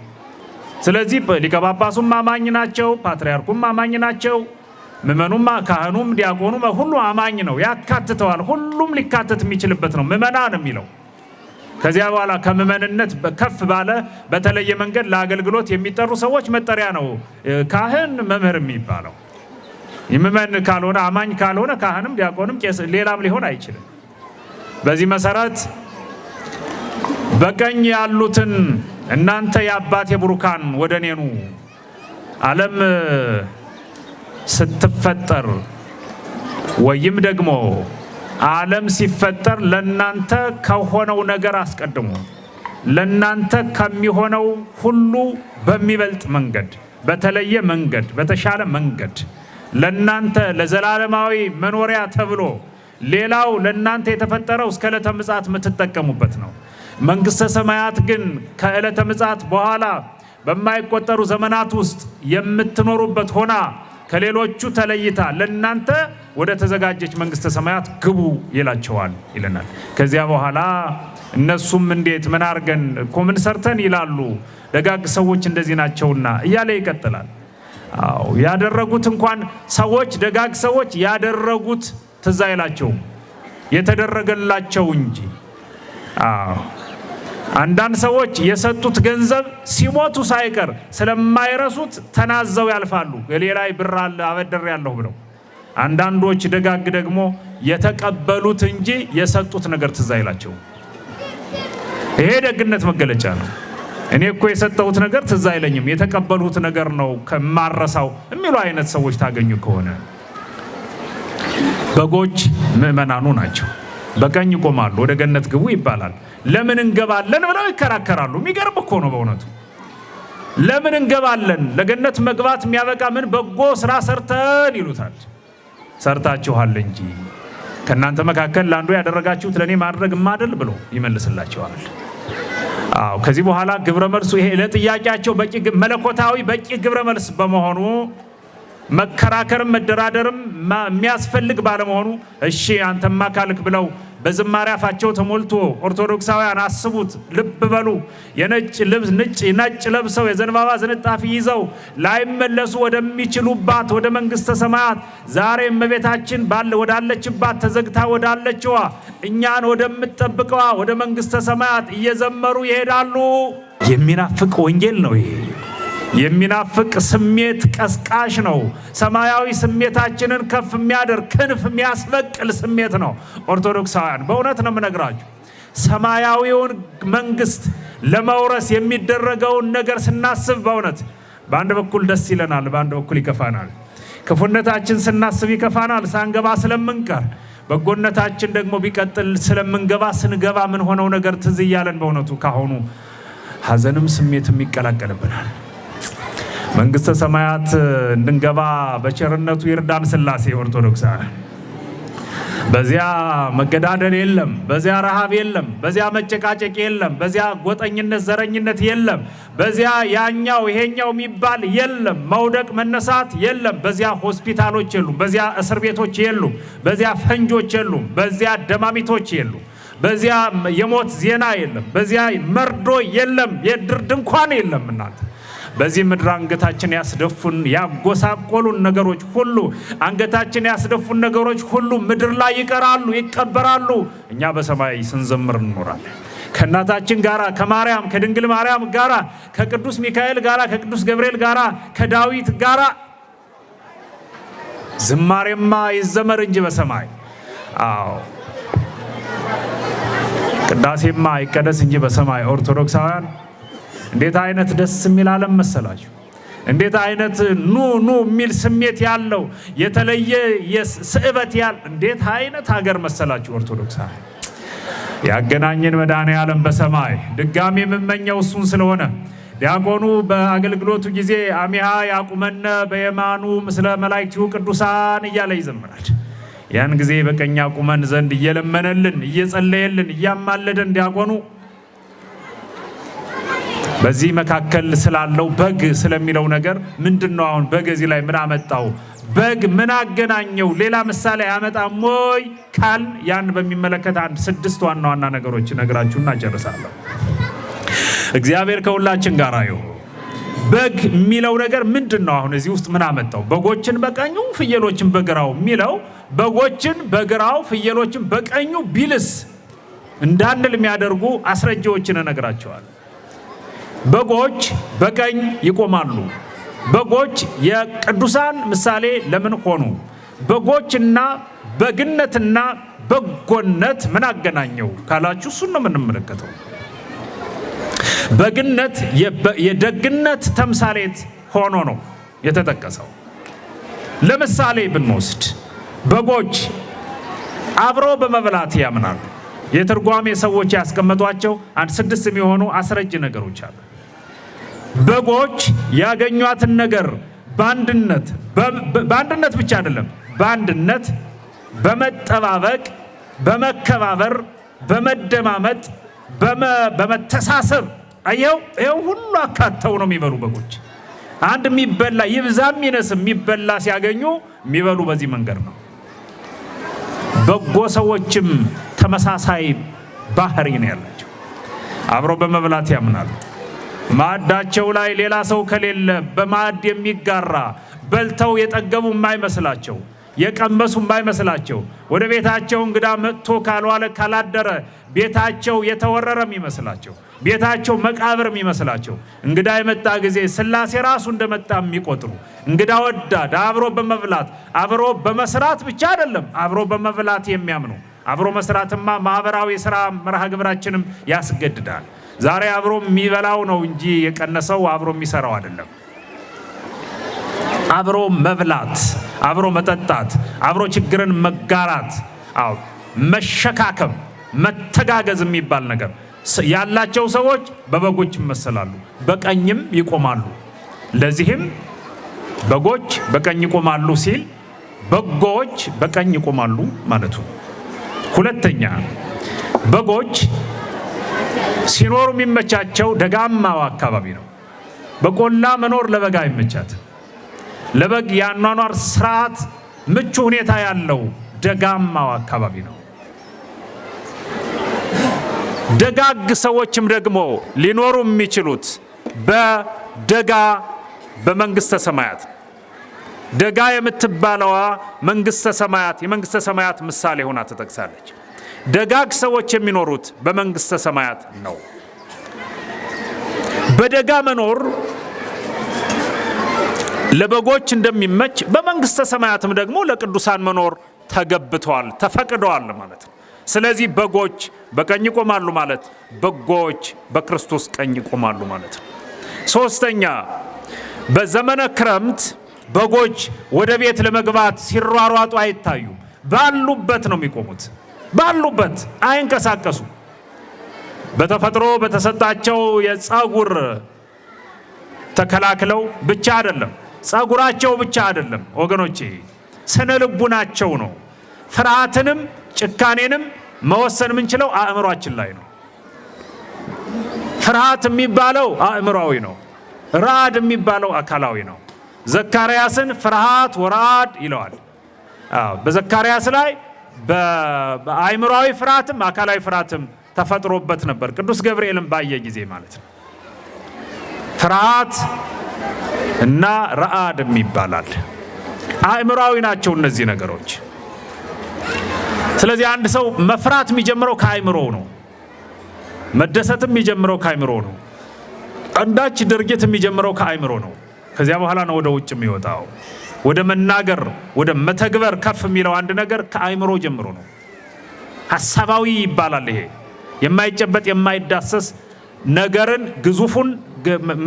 ስለዚህ ሊቀ ጳጳሱም አማኝ ናቸው፣ ፓትርያርኩም አማኝ ናቸው፣ ምእመኑም ካህኑም ዲያቆኑም ሁሉ አማኝ ነው፣ ያካትተዋል። ሁሉም ሊካተት የሚችልበት ነው ምእመናን የሚለው። ከዚያ በኋላ ከምእመንነት ከፍ ባለ በተለየ መንገድ ለአገልግሎት የሚጠሩ ሰዎች መጠሪያ ነው ካህን መምህር የሚባለው። ምእመን ካልሆነ አማኝ ካልሆነ ካህንም ዲያቆንም ቄስ ሌላም ሊሆን አይችልም። በዚህ መሰረት በቀኝ ያሉትን እናንተ የአባቴ ቡሩካን ወደ እኔ ኑ፣ ዓለም ስትፈጠር ወይም ደግሞ ዓለም ሲፈጠር ለናንተ ከሆነው ነገር አስቀድሞ ለናንተ ከሚሆነው ሁሉ በሚበልጥ መንገድ፣ በተለየ መንገድ፣ በተሻለ መንገድ ለናንተ ለዘላለማዊ መኖሪያ ተብሎ ሌላው ለናንተ የተፈጠረው እስከ ዕለተ ምጽአት የምትጠቀሙበት ነው። መንግሥተ ሰማያት ግን ከዕለተ ምጽአት በኋላ በማይቆጠሩ ዘመናት ውስጥ የምትኖሩበት ሆና ከሌሎቹ ተለይታ ለናንተ ወደ ተዘጋጀች መንግሥተ ሰማያት ግቡ ይላቸዋል ይለናል። ከዚያ በኋላ እነሱም እንዴት ምን አርገን እኮ ምን ሰርተን ይላሉ፣ ደጋግ ሰዎች እንደዚህ ናቸውና እያለ ይቀጥላል። አዎ ያደረጉት እንኳን ሰዎች ደጋግ ሰዎች ያደረጉት ትዝ አይላቸውም የተደረገላቸው እንጂ። አዎ አንዳንድ ሰዎች የሰጡት ገንዘብ ሲሞቱ ሳይቀር ስለማይረሱት ተናዘው ያልፋሉ። ገሌላ ብር አበደር ያለሁ ብለው። አንዳንዶች ደጋግ ደግሞ የተቀበሉት እንጂ የሰጡት ነገር ትዝ አይላቸውም። ይሄ ደግነት መገለጫ ነው። እኔ እኮ የሰጠሁት ነገር ትዝ አይለኝም የተቀበሉት ነገር ነው ከማረሳው የሚሉ አይነት ሰዎች ታገኙ ከሆነ በጎች ምእመናኑ ናቸው። በቀኝ ይቆማሉ፣ ወደ ገነት ግቡ ይባላል። ለምን እንገባለን ብለው ይከራከራሉ። የሚገርም እኮ ነው በእውነቱ። ለምን እንገባለን? ለገነት መግባት የሚያበቃ ምን በጎ ስራ ሰርተን ይሉታል። ሰርታችኋል እንጂ ከእናንተ መካከል ለአንዱ ያደረጋችሁት ለእኔ ማድረግ ማደል ብሎ ይመልስላቸዋል። አዎ ከዚህ በኋላ ግብረ መልሱ ይሄ ለጥያቄያቸው በቂ መለኮታዊ በቂ ግብረ መልስ በመሆኑ መከራከርም መደራደርም የሚያስፈልግ ባለመሆኑ እሺ አንተማ ካልክ ብለው በዝማሬ አፋቸው ተሞልቶ ኦርቶዶክሳውያን አስቡት፣ ልብ በሉ። የነጭ ልብስ ነጭ ለብሰው የዘንባባ ዝንጣፊ ይዘው ላይመለሱ ወደሚችሉባት ወደ መንግሥተ ሰማያት ዛሬ እመቤታችን ወዳለችባት ተዘግታ ወዳለችዋ እኛን ወደምትጠብቀዋ ወደ መንግሥተ ሰማያት እየዘመሩ ይሄዳሉ። የሚናፍቅ ወንጌል ነው ይሄ። የሚናፍቅ ስሜት ቀስቃሽ ነው። ሰማያዊ ስሜታችንን ከፍ የሚያደርግ ክንፍ የሚያስበቅል ስሜት ነው። ኦርቶዶክሳውያን በእውነት ነው የምነግራችሁ፣ ሰማያዊውን መንግስት ለመውረስ የሚደረገውን ነገር ስናስብ በእውነት በአንድ በኩል ደስ ይለናል፣ በአንድ በኩል ይከፋናል። ክፉነታችን ስናስብ ይከፋናል ሳንገባ ስለምንቀር፣ በጎነታችን ደግሞ ቢቀጥል ስለምንገባ ስንገባ ምን ሆነው ነገር ትዝ እያለን በእውነቱ ካሁኑ ሐዘንም ስሜትም ይቀላቀልብናል። መንግሥተ ሰማያት እንድንገባ በቸርነቱ ይርዳን ሥላሴ። ኦርቶዶክሳውያን በዚያ መገዳደል የለም፣ በዚያ ረሃብ የለም፣ በዚያ መጨቃጨቅ የለም፣ በዚያ ጎጠኝነት ዘረኝነት የለም፣ በዚያ ያኛው ይሄኛው የሚባል የለም፣ መውደቅ መነሳት የለም፣ በዚያ ሆስፒታሎች የሉም፣ በዚያ እስር ቤቶች የሉም፣ በዚያ ፈንጆች የሉም፣ በዚያ ደማሚቶች የሉም፣ በዚያ የሞት ዜና የለም፣ በዚያ መርዶ የለም፣ የድር ድንኳን የለም። እናንተ በዚህ ምድር አንገታችን ያስደፉን ያጎሳቆሉን ነገሮች ሁሉ አንገታችን ያስደፉን ነገሮች ሁሉ ምድር ላይ ይቀራሉ፣ ይቀበራሉ። እኛ በሰማይ ስንዘምር እንኖራለን። ከእናታችን ጋራ ከማርያም ከድንግል ማርያም ጋራ ከቅዱስ ሚካኤል ጋራ ከቅዱስ ገብርኤል ጋራ ከዳዊት ጋራ ዝማሬማ ይዘመር እንጂ በሰማይ አዎ ቅዳሴማ ይቀደስ እንጂ በሰማይ ኦርቶዶክሳውያን እንዴት አይነት ደስ የሚል ዓለም መሰላችሁ! እንዴት አይነት ኑ የሚል ስሜት ያለው የተለየ ስዕበት ያል እንዴት አይነት ሀገር መሰላችሁ! ኦርቶዶክሳውያን ያገናኘን መድኃኔዓለም በሰማይ ድጋሚ የምመኘው እሱን ስለሆነ ዲያቆኑ በአገልግሎቱ ጊዜ አሚሃ ያቁመነ በየማኑ ምስለ መላእክቱ ቅዱሳን እያለ ይዘምራል። ያን ጊዜ በቀኝ ያቁመን ዘንድ እየለመነልን እየጸለየልን እያማለደን ዲያቆኑ በዚህ መካከል ስላለው በግ ስለሚለው ነገር ምንድነው? አሁን በግ እዚህ ላይ ምን አመጣው? በግ ምን አገናኘው? ሌላ ምሳሌ ያመጣም ወይ ካል ያን በሚመለከት አንድ 6 ዋና ዋና ነገሮች ነግራችሁና ጨርሳለሁ። እግዚአብሔር ከሁላችን ጋር ይሁን። በግ የሚለው ነገር ምንድነው? አሁን እዚህ ውስጥ ምን አመጣው? በጎችን በቀኙ ፍየሎችን በግራው የሚለው በጎችን በግራው ፍየሎችን በቀኙ ቢልስ እንዳንል የሚያደርጉ አስረጃዎችን እነግራቸዋለሁ። በጎች በቀኝ ይቆማሉ። በጎች የቅዱሳን ምሳሌ ለምን ሆኑ? በጎችና በግነትና በጎነት ምን አገናኘው ካላችሁ እሱን ነው የምንመለከተው። በግነት የደግነት ተምሳሌት ሆኖ ነው የተጠቀሰው። ለምሳሌ ብንወስድ በጎች አብሮ በመብላት ያምናሉ። የትርጓሜ ሰዎች ያስቀመጧቸው 6 የሚሆኑ አስረጅ ነገሮች አሉ። በጎች ያገኟትን ነገር በአንድነት ብቻ አይደለም፣ በአንድነት በመጠባበቅ በመከባበር በመደማመጥ በመተሳሰብ ይኸው ሁሉ አካተው ነው የሚበሉ በጎች። አንድ የሚበላ ይብዛም ይነስም የሚበላ ሲያገኙ የሚበሉ በዚህ መንገድ ነው። በጎ ሰዎችም ተመሳሳይ ባህሪ ነው ያላቸው። አብሮ በመብላት ያምናሉ። ማዕዳቸው ላይ ሌላ ሰው ከሌለ በማዕድ የሚጋራ በልተው የጠገቡ የማይመስላቸው የቀመሱ የማይመስላቸው ወደ ቤታቸው እንግዳ መጥቶ ካልዋለ ካላደረ ቤታቸው የተወረረ የሚመስላቸው ቤታቸው መቃብር የሚመስላቸው እንግዳ የመጣ ጊዜ ሥላሴ ራሱ እንደመጣ የሚቆጥሩ እንግዳ ወዳድ አብሮ በመብላት አብሮ በመስራት ብቻ አይደለም አብሮ በመብላት የሚያምኑ አብሮ መስራትማ ማህበራዊ ስራ መርሃ ግብራችንም ያስገድዳል። ዛሬ አብሮ የሚበላው ነው እንጂ የቀነሰው አብሮ የሚሰራው አይደለም። አብሮ መብላት፣ አብሮ መጠጣት፣ አብሮ ችግርን መጋራት፣ መሸካከም፣ መተጋገዝ የሚባል ነገር ያላቸው ሰዎች በበጎች ይመሰላሉ፣ በቀኝም ይቆማሉ። ለዚህም በጎች በቀኝ ይቆማሉ ሲል በጎች በቀኝ ይቆማሉ ማለቱ። ሁለተኛ በጎች ሲኖሩ የሚመቻቸው ደጋማው አካባቢ ነው። በቆላ መኖር ለበግ አይመቻትም። ለበግ የአኗኗር ስርዓት ምቹ ሁኔታ ያለው ደጋማው አካባቢ ነው። ደጋግ ሰዎችም ደግሞ ሊኖሩ የሚችሉት በደጋ በመንግስተ ሰማያት ደጋ የምትባለዋ መንግስተ ሰማያት የመንግስተ ሰማያት ምሳሌ ሆና ተጠቅሳለች። ደጋግ ሰዎች የሚኖሩት በመንግስተ ሰማያት ነው። በደጋ መኖር ለበጎች እንደሚመች በመንግስተ ሰማያትም ደግሞ ለቅዱሳን መኖር ተገብቷል፣ ተፈቅዷል ማለት ነው። ስለዚህ በጎች በቀኝ ይቆማሉ ማለት በጎች በክርስቶስ ቀኝ ይቆማሉ ማለት ነው። ሶስተኛ በዘመነ ክረምት በጎች ወደ ቤት ለመግባት ሲሯሯጡ አይታዩ። ባሉበት ነው የሚቆሙት። ባሉበት አይንቀሳቀሱ። በተፈጥሮ በተሰጣቸው የፀጉር ተከላክለው ብቻ አይደለም፣ ፀጉራቸው ብቻ አይደለም ወገኖቼ፣ ስነ ልቡናቸው ነው። ፍርሃትንም ጭካኔንም መወሰን የምንችለው አእምሯችን ላይ ነው። ፍርሃት የሚባለው አእምሯዊ ነው። ራዕድ የሚባለው አካላዊ ነው። ዘካርያስን ፍርሃት ወራዕድ ይለዋል። በዘካርያስ ላይ በአእምሯዊ ፍርሃትም አካላዊ ፍርሃትም ተፈጥሮበት ነበር። ቅዱስ ገብርኤልን ባየ ጊዜ ማለት ነው። ፍርሃት እና ራዕድ ይባላል። አእምሯዊ ናቸው እነዚህ ነገሮች። ስለዚህ አንድ ሰው መፍራት የሚጀምረው ከአእምሮው ነው። መደሰትም የሚጀምረው ከአእምሮው ነው። አንዳች ድርጊት የሚጀምረው ከአእምሮ ነው። ከዚያ በኋላ ነው ወደ ውጭ የሚወጣው። ወደ መናገር ወደ መተግበር ከፍ የሚለው አንድ ነገር ከአእምሮ ጀምሮ ነው። ሐሳባዊ ይባላል። ይሄ የማይጨበጥ የማይዳሰስ ነገርን ግዙፉን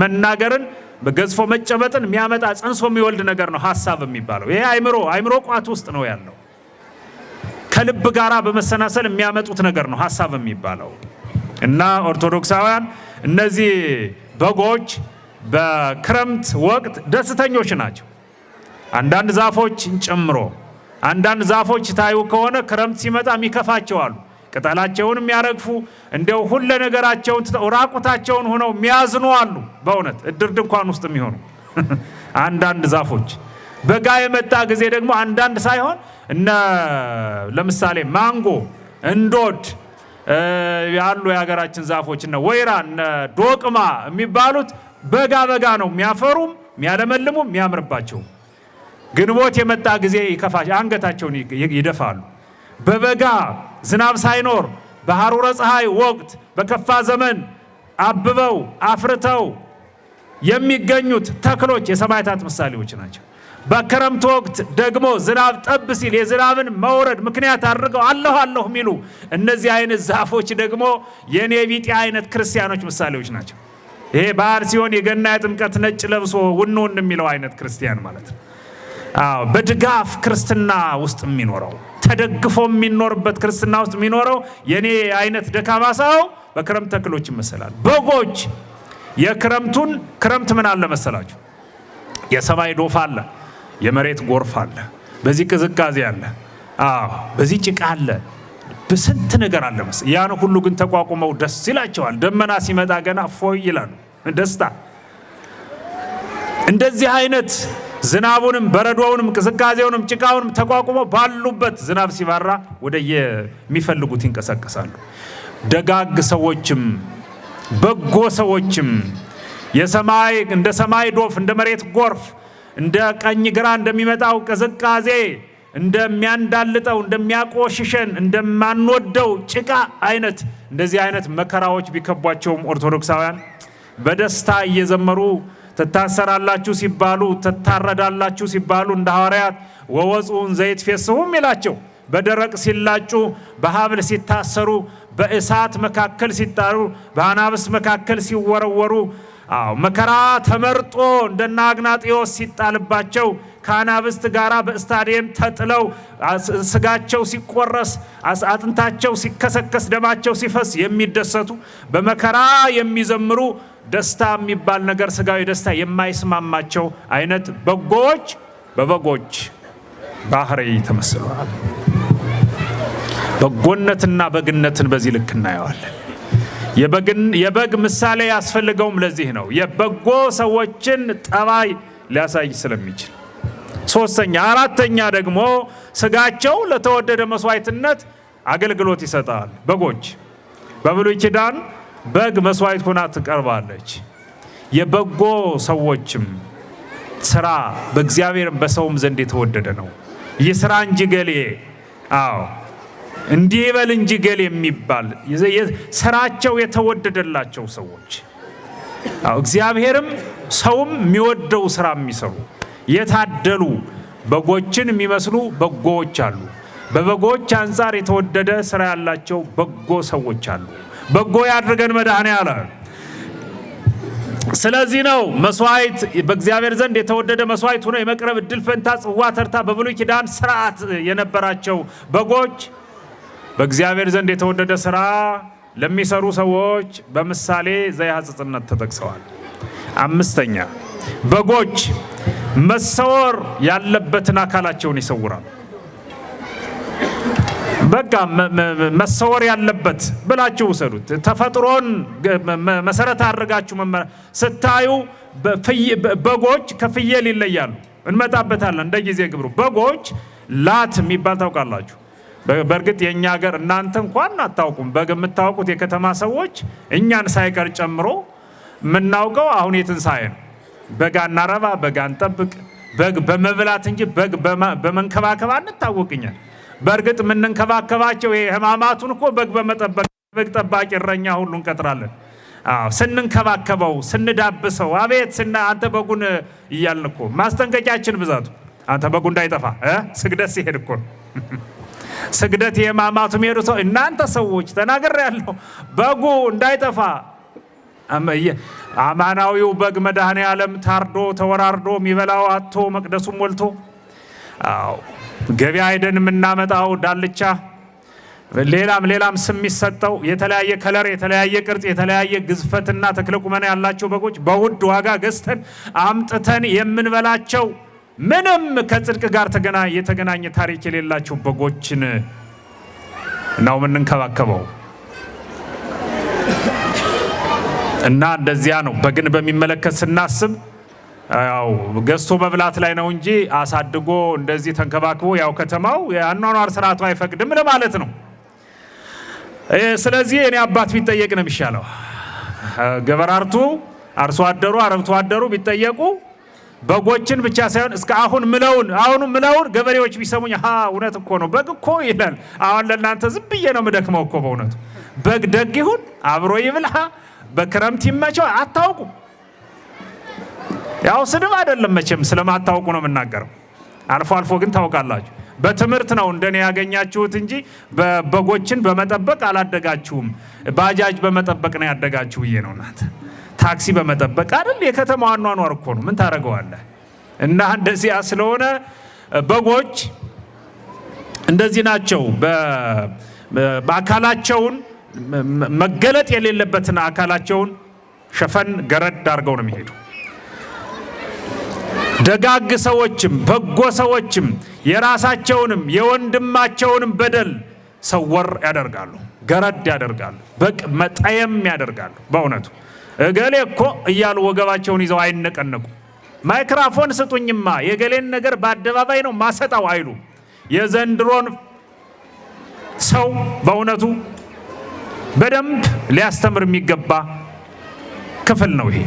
መናገርን በገዝፎ መጨበጥን የሚያመጣ ጽንሶ የሚወልድ ነገር ነው ሐሳብ የሚባለው። ይሄ አእምሮ ቋት ውስጥ ነው ያለው። ከልብ ጋራ በመሰናሰል የሚያመጡት ነገር ነው ሐሳብ የሚባለው። እና ኦርቶዶክሳውያን እነዚህ በጎች በክረምት ወቅት ደስተኞች ናቸው። አንዳንድ ዛፎችን ጨምሮ አንዳንድ ዛፎች ታዩ ከሆነ ክረምት ሲመጣ የሚከፋቸው አሉ። ቅጠላቸውን የሚያረግፉ እንደው ሁሉ ነገራቸውን ራቁታቸውን ሆነው የሚያዝኑ አሉ። በእውነት እድር ድንኳን ውስጥ የሚሆኑ አንዳንድ ዛፎች። በጋ የመጣ ጊዜ ደግሞ አንዳንድ ሳይሆን ለምሳሌ ማንጎ፣ እንዶድ ያሉ የሀገራችን ዛፎች ወይራ፣ ዶቅማ የሚባሉት በጋ ነው የሚያፈሩም የሚያለመልሙም የሚያምርባቸው። ግንቦት የመጣ ጊዜ ይከፋቸው አንገታቸውን ይደፋሉ። በበጋ ዝናብ ሳይኖር በሐሩረ ፀሐይ ወቅት በከፋ ዘመን አብበው አፍርተው የሚገኙት ተክሎች የሰማዕታት ምሳሌዎች ናቸው። በክረምት ወቅት ደግሞ ዝናብ ጠብ ሲል የዝናብን መውረድ ምክንያት አድርገው አለሁ የሚሉ እነዚህ አይነት ዛፎች ደግሞ የኔ ቢጤ አይነት ክርስቲያኖች ምሳሌዎች ናቸው። ይሄ በዓል ሲሆን የገና የጥምቀት ነጭ ለብሶ ውንውን የሚለው አይነት ክርስቲያን ማለት ነው። በድጋፍ ክርስትና ውስጥ የሚኖረው ተደግፎ የሚኖርበት ክርስትና ውስጥ የሚኖረው የኔ አይነት ደካማ ሰው በክረምት ተክሎች ይመሰላል። በጎች ክረምት ምን አለ መሰላችሁ? የሰማይ ዶፍ አለ፣ የመሬት ጎርፍ አለ፣ በዚህ ቅዝቃዜ አለ፣ በዚህ ጭቃ አለ፣ በስንት ነገር አለ መሰለኝ። ያን ሁሉ ግን ተቋቁመው ደስ ይላቸዋል። ደመና ሲመጣ ገና ፎይ ይላሉ ደስታ። እንደዚህ አይነት ዝናቡንም በረዶውንም ቅዝቃዜውንም ጭቃውንም ተቋቁመው ባሉበት ዝናብ ሲባራ ወደ የሚፈልጉት ይንቀሳቀሳሉ። ደጋግ ሰዎችም በጎ ሰዎችም እንደ ሰማይ ዶፍ እንደ መሬት ጎርፍ እንደ ቀኝ ግራ እንደሚመጣው ቅዝቃዜ እንደሚያንዳልጠው እንደሚያቆሽሸን እንደማንወደው ጭቃ አይነት እንደዚህ አይነት መከራዎች ቢከቧቸውም ኦርቶዶክሳውያን በደስታ እየዘመሩ ትታሰራላችሁ ሲባሉ ትታረዳላችሁ ሲባሉ እንደ ሐዋርያት ወወፁን ዘይት ፌስሁም ይላቸው በደረቅ ሲላጩ በሐብል ሲታሰሩ በእሳት መካከል ሲጣሩ በአናብስ መካከል ሲወረወሩ መከራ ተመርጦ እንደና አግናጢዮስ ሲጣልባቸው ከአናብስት ጋራ በስታዲየም ተጥለው ስጋቸው ሲቆረስ አጥንታቸው ሲከሰከስ ደማቸው ሲፈስ የሚደሰቱ በመከራ የሚዘምሩ ደስታ የሚባል ነገር ስጋዊ ደስታ የማይስማማቸው አይነት በጎች በበጎች ባህሪ ተመስለዋል። በጎነትና በግነትን በዚህ ልክ እናየዋለን። የበግ ምሳሌ ያስፈልገውም ለዚህ ነው። የበጎ ሰዎችን ጠባይ ሊያሳይ ስለሚችል። አራተኛ ደግሞ ስጋቸው ለተወደደ መስዋዕትነት አገልግሎት ይሰጣል። በጎች በብሉይ ኪዳን በግ መስዋዕት ሆና ትቀርባለች። የበጎ ሰዎችም ስራ በእግዚአብሔር በሰውም ዘንድ የተወደደ ነው። ይስራ እንጂ ገሌ እንዲህ ይበል እንጂ ገሌ የሚባል ስራቸው የተወደደላቸው ሰዎች እግዚአብሔርም ሰውም የሚወደው ስራ የሚሰሩ የታደሉ በጎችን የሚመስሉ በጎዎች አሉ። በበጎች አንጻር የተወደደ ስራ ያላቸው በጎ ሰዎች አሉ። በጎ ያድርገን መድኃኔዓለም። ስለዚህ ነው መስዋዕት በእግዚአብሔር ዘንድ የተወደደ መስዋዕት ሆኖ የመቅረብ እድል ፈንታ ጽዋ ተርታ በብሉይ ኪዳን ስርዓት የነበራቸው በጎች በእግዚአብሔር ዘንድ የተወደደ ስራ ለሚሰሩ ሰዎች በምሳሌ ዘያጽጽነት ተጠቅሰዋል። አምስተኛ በጎች መሰወር ያለበትን አካላቸውን ይሰውራሉ። በቃ መሰወር ያለበት ብላችሁ ውሰዱት። ተፈጥሮን መሰረት አድርጋችሁ ስታዩ በጎች ከፍየል ይለያሉ። እንመጣበታለን እንደ ጊዜ ግብሩ። በጎች ላት የሚባል ታውቃላችሁ? በእርግጥ የኛ ሀገር እናንተ እንኳን አታውቁም። በግ የምታውቁት የከተማ ሰዎች እኛን ሳይቀር ጨምሮ የምናውቀው አሁን የትንሣኤ ነው። በግ አናረባ፣ በግ አንጠብቅ፣ በግ በመብላት እንጂ በግ በመንከባከብ አንታወቅኛል። በእርግጥ የምንንከባከባቸው የሕማማቱን እኮ በግ በመጠበቅ በግ ጠባቂ እረኛ ሁሉ እንቀጥራለን። ስንንከባከበው ስንዳብሰው አቤት አንተ በጉን እያልን እኮ ማስጠንቀቂያችን ብዛቱ አንተ በጉ እንዳይጠፋ ስግደት ሲሄድ እኮ ስግደት የሕማማቱ የሚሄዱ ሰው እናንተ ሰዎች ተናግሬያለሁ፣ በጉ እንዳይጠፋ አማናዊው በግ መድኃኔ ዓለም ታርዶ ተወራርዶ የሚበላው አጥቶ መቅደሱን ሞልቶ ገበያ ሄደን የምናመጣው ዳልቻ ሌላም ስም የሚሰጠው የተለያየ ከለር የተለያየ ቅርጽ የተለያየ ግዝፈትና ተክለ ቁመና ያላቸው በጎች በውድ ዋጋ ገዝተን አምጥተን የምንበላቸው ምንም ከጽድቅ ጋር የተገናኘ ታሪክ የሌላቸው በጎችን ነው የምንንከባከበው። እና እንደዚያ ነው በግን በሚመለከት ስናስብ ያው ገዝቶ መብላት ላይ ነው እንጂ አሳድጎ እንደዚህ ተንከባክቦ ያው ከተማው የአኗኗር ስርዓቱ አይፈቅድም ለማለት ነው። ስለዚህ እኔ አባት ቢጠየቅ ነው የሚሻለው። ገበራርቱ አርሶ አደሩ አረብቶ አደሩ ቢጠየቁ በጎችን ብቻ ሳይሆን እስከ አሁን ምለውን ገበሬዎች ቢሰሙኝ እውነት እኮ ነው በግ እኮ ይላል። አሁን ለእናንተ ዝም ብዬ ነው የምደክመው እኮ በእውነቱ በግ ደግ ይሁን አብሮ ይብልሃ በክረምት ይመቸው አታውቁ። ያው ስድብ አይደለም መቼም ስለማታውቁ ነው የምናገረው። አልፎ አልፎ ግን ታውቃላችሁ። በትምህርት ነው እንደኔ ያገኛችሁት እንጂ በጎችን በመጠበቅ አላደጋችሁም። ባጃጅ በመጠበቅ ነው ያደጋችሁ ብዬ ነው እናንተ ታክሲ በመጠበቅ አይደል? የከተማው አኗኗር እኮ ነው። ምን ታደርገዋለህ? እና እንደዚያ ስለሆነ በጎች እንደዚህ ናቸው። በአካላቸውን መገለጥ የሌለበትን አካላቸውን ሸፈን ገረድ አድርገው ነው የሚሄዱ። ደጋግ ሰዎችም በጎ ሰዎችም የራሳቸውንም የወንድማቸውንም በደል ሰወር ያደርጋሉ፣ ገረድ ያደርጋሉ፣ መጠየም ያደርጋሉ። በእውነቱ እገሌ እኮ እያሉ ወገባቸውን ይዘው አይነቀነቁ። ማይክራፎን ስጡኝማ የገሌን ነገር በአደባባይ ነው ማሰጣው አይሉ። የዘንድሮን ሰው በእውነቱ በደንብ ሊያስተምር የሚገባ ክፍል ነው ይሄ።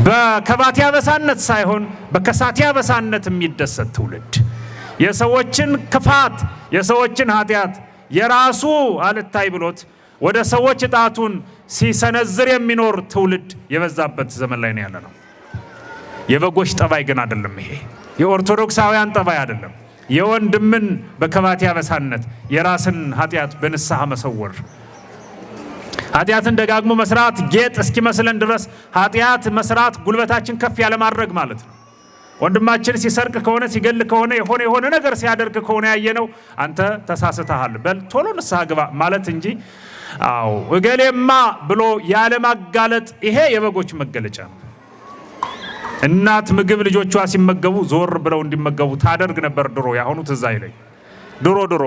በከባቴ አበሳነት ሳይሆን በከሳቴ አበሳነት የሚደሰት ትውልድ፣ የሰዎችን ክፋት የሰዎችን ኃጢአት የራሱ አልታይ ብሎት ወደ ሰዎች ጣቱን ሲሰነዝር የሚኖር ትውልድ የበዛበት ዘመን ላይ ነው ያለ ነው። የበጎች ጠባይ ግን አይደለም ይሄ። የኦርቶዶክሳውያን ጠባይ አይደለም። የወንድምን በከባቴ አበሳነት የራስን ኃጢአት በንስሐ መሰወር፣ ኃጢአትን ደጋግሞ መስራት ጌጥ እስኪመስለን ድረስ ኃጢአት መስራት ጉልበታችን ከፍ ያለ ማድረግ ማለት ነው። ወንድማችን ሲሰርቅ ከሆነ ሲገል ከሆነ የሆነ ነገር ሲያደርግ ከሆነ ያየነው አንተ ተሳስተሃል በል ቶሎ ንስሐ ግባ ማለት እንጂ እገሌማ ብሎ ያለ ማጋለጥ ይሄ የበጎች መገለጫ ነው። እናት ምግብ ልጆቿ ሲመገቡ ዞር ብለው እንዲመገቡ ታደርግ ነበር ድሮ። ያሁኑ ትዝ አይለኝ። ድሮ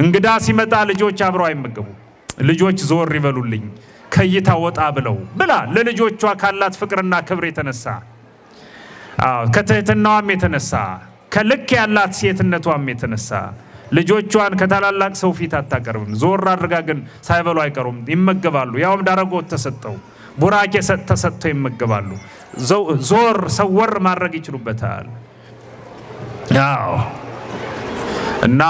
እንግዳ ሲመጣ ልጆች አብረው አይመገቡ። ልጆች ዞር ይበሉልኝ ከይታ ወጣ ብለው ብላ ለልጆቿ ካላት ፍቅርና ክብር የተነሳ ከትህትናዋም የተነሳ ከልክ ያላት ሴትነቷም የተነሳ ልጆቿን ከታላላቅ ሰው ፊት አታቀርብም። ዞር አድርጋ ግን ሳይበሉ አይቀሩም፣ ይመገባሉ። ያውም ዳረጎት ተሰጠው ቡራኬ ተሰጥተው ይመገባሉ። ዞር ሰወር ማድረግ ይችሉበታል። እና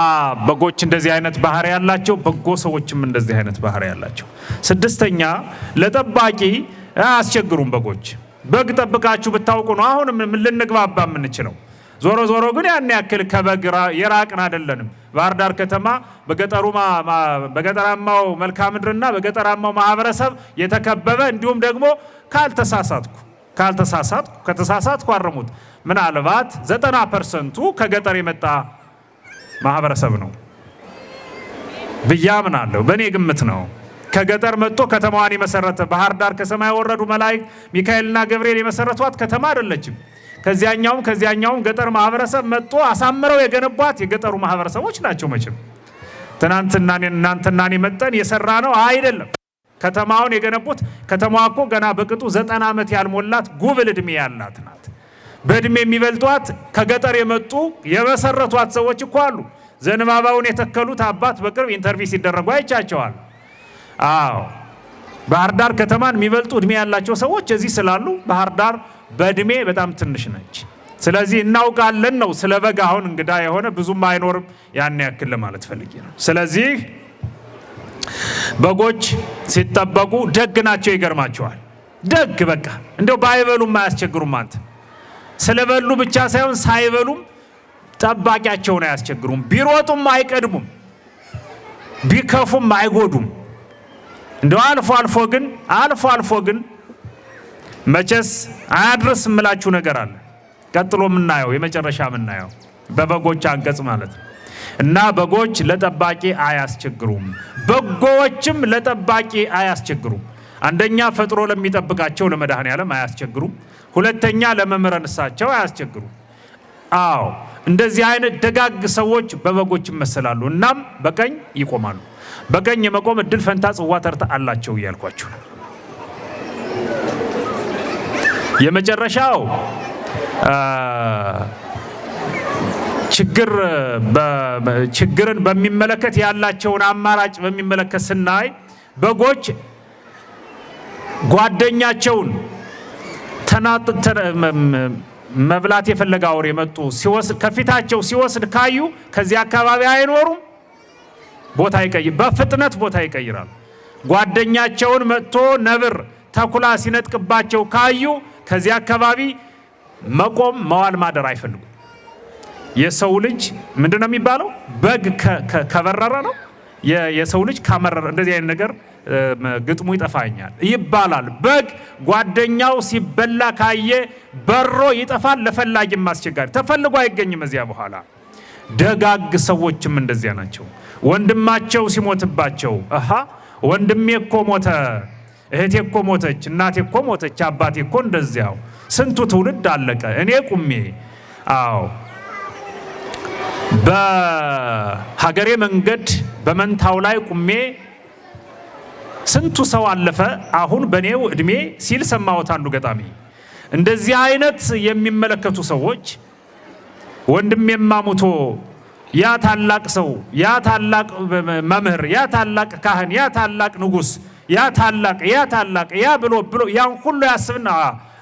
በጎች እንደዚህ አይነት ባህሪ ያላቸው፣ በጎ ሰዎችም እንደዚህ አይነት ባህሪ ያላቸው። ስድስተኛ ለጠባቂ አያስቸግሩም በጎች። በግ ጠብቃችሁ ብታውቁ ነው አሁን ምን ልንግባባ የምንችለው። ዞሮ ግን ያን ያክል ከበግ የራቅን አይደለንም። ባህር ዳር ከተማ በገጠራማው መልክዓ ምድርና በገጠራማው ማህበረሰብ የተከበበ እንዲሁም ደግሞ ከተሳሳትኩ አርሙት ምናልባት 90% ከገጠር የመጣ ማህበረሰብ ነው ብዬ አምናለሁ። በእኔ ግምት ነው። ከገጠር መጥቶ ከተማዋን የመሰረተ ባህር ዳር ከሰማይ ወረዱ መላእክት ሚካኤልና ገብርኤል የመሰረቷት ከተማ አይደለችም። ከዚያኛውም ገጠር ማህበረሰብ መጥቶ አሳምረው የገነቧት የገጠሩ ማህበረሰቦች ናቸው። መቼም ትናንትና እናንተና እኔ መጠን የሰራ ነው አይደለም። ከተማውን የገነቡት ከተማዋ እኮ ገና በቅጡ 90 ዓመት ያልሞላት ጉብል እድሜ ያላት ናት። በእድሜ የሚበልጧት ከገጠር የመጡ የመሰረቷት ሰዎች እኮ አሉ። ዘንባባውን የተከሉት አባት በቅርብ ኢንተርቪው ሲደረጉ አይቻቸዋል። አዎ ባህር ዳር ከተማን የሚበልጡ እድሜ ያላቸው ሰዎች እዚህ ስላሉ ባህር ዳር በእድሜ በጣም ትንሽ ነች። ስለዚህ እናውቃለን ነው። ስለ በግ አሁን እንግዳ የሆነ ብዙም አይኖርም ያን ያክል ለማለት ፈልጌ ነው። ስለዚህ በጎች ሲጠበቁ ደግ ናቸው። ይገርማቸዋል። ደግ በቃ እንደው ባይበሉም አያስቸግሩም። አንተ ስለበሉ ብቻ ሳይሆን ሳይበሉም ጠባቂያቸውን አያስቸግሩም። ቢሮጡም አይቀድሙም፣ ቢከፉም አይጎዱም። እንደው አልፎ አልፎ ግን መቼስ አያድርስ እምላችሁ ነገር አለ። ቀጥሎ የምናየው የመጨረሻ የምናየው በበጎች አንቀጽ ማለት ነው። እና በጎች ለጠባቂ አያስቸግሩም፣ በጎዎችም ለጠባቂ አያስቸግሩም። አንደኛ ፈጥሮ ለሚጠብቃቸው ለመድኃኔዓለም አያስቸግሩም። ሁለተኛ ለመምህረ ንስሐቸው አያስቸግሩም። አዎ እንደዚህ አይነት ደጋግ ሰዎች በበጎች ይመሰላሉ። እናም በቀኝ ይቆማሉ። በቀኝ የመቆም እድል ፈንታ ጽዋ ተርታ አላቸው እያልኳችሁ ነው። የመጨረሻው ችግርን በሚመለከት ያላቸውን አማራጭ በሚመለከት ስናይ በጎች ጓደኛቸውን መብላት የፈለገ አውሬ መጡ ሲወስድ ከፊታቸው ሲወስድ ካዩ ከዚህ አካባቢ አይኖሩም፣ በፍጥነት ቦታ ይቀይራሉ። ጓደኛቸውን መጥቶ ነብር ተኩላ ሲነጥቅባቸው ካዩ ከዚህ አካባቢ መቆም መዋል ማደር አይፈልጉም። የሰው ልጅ ምንድነው የሚባለው? በግ ከበረረ ነው የሰው ልጅ ካመረረ። እንደዚህ አይነት ነገር ግጥሙ ይጠፋኛል ይባላል። በግ ጓደኛው ሲበላ ካየ በሮ ይጠፋል። ለፈላጊም አስቸጋሪ ተፈልጎ አይገኝም እዚያ በኋላ። ደጋግ ሰዎችም እንደዚያ ናቸው። ወንድማቸው ሲሞትባቸው ወንድሜ እኮ ሞተ፣ እህቴ እኮ ሞተች፣ እናቴ እኮ ሞተች፣ አባቴ እኮ እንደዚያው፣ ስንቱ ትውልድ አለቀ፣ እኔ ቁሜ በሀገሬ መንገድ በመንታው ላይ ቁሜ ስንቱ ሰው አለፈ አሁን በኔው እድሜ ሲል ሰማሁት አንዱ ገጣሚ። እንደዚህ አይነት የሚመለከቱ ሰዎች ወንድሜማ ሙቶ ያ ታላቅ ሰው፣ ያ ታላቅ መምህር፣ ያ ታላቅ ካህን፣ ያ ታላቅ ንጉስ፣ ያ ታላቅ ያ ብሎ ያን ሁሉ ያስብና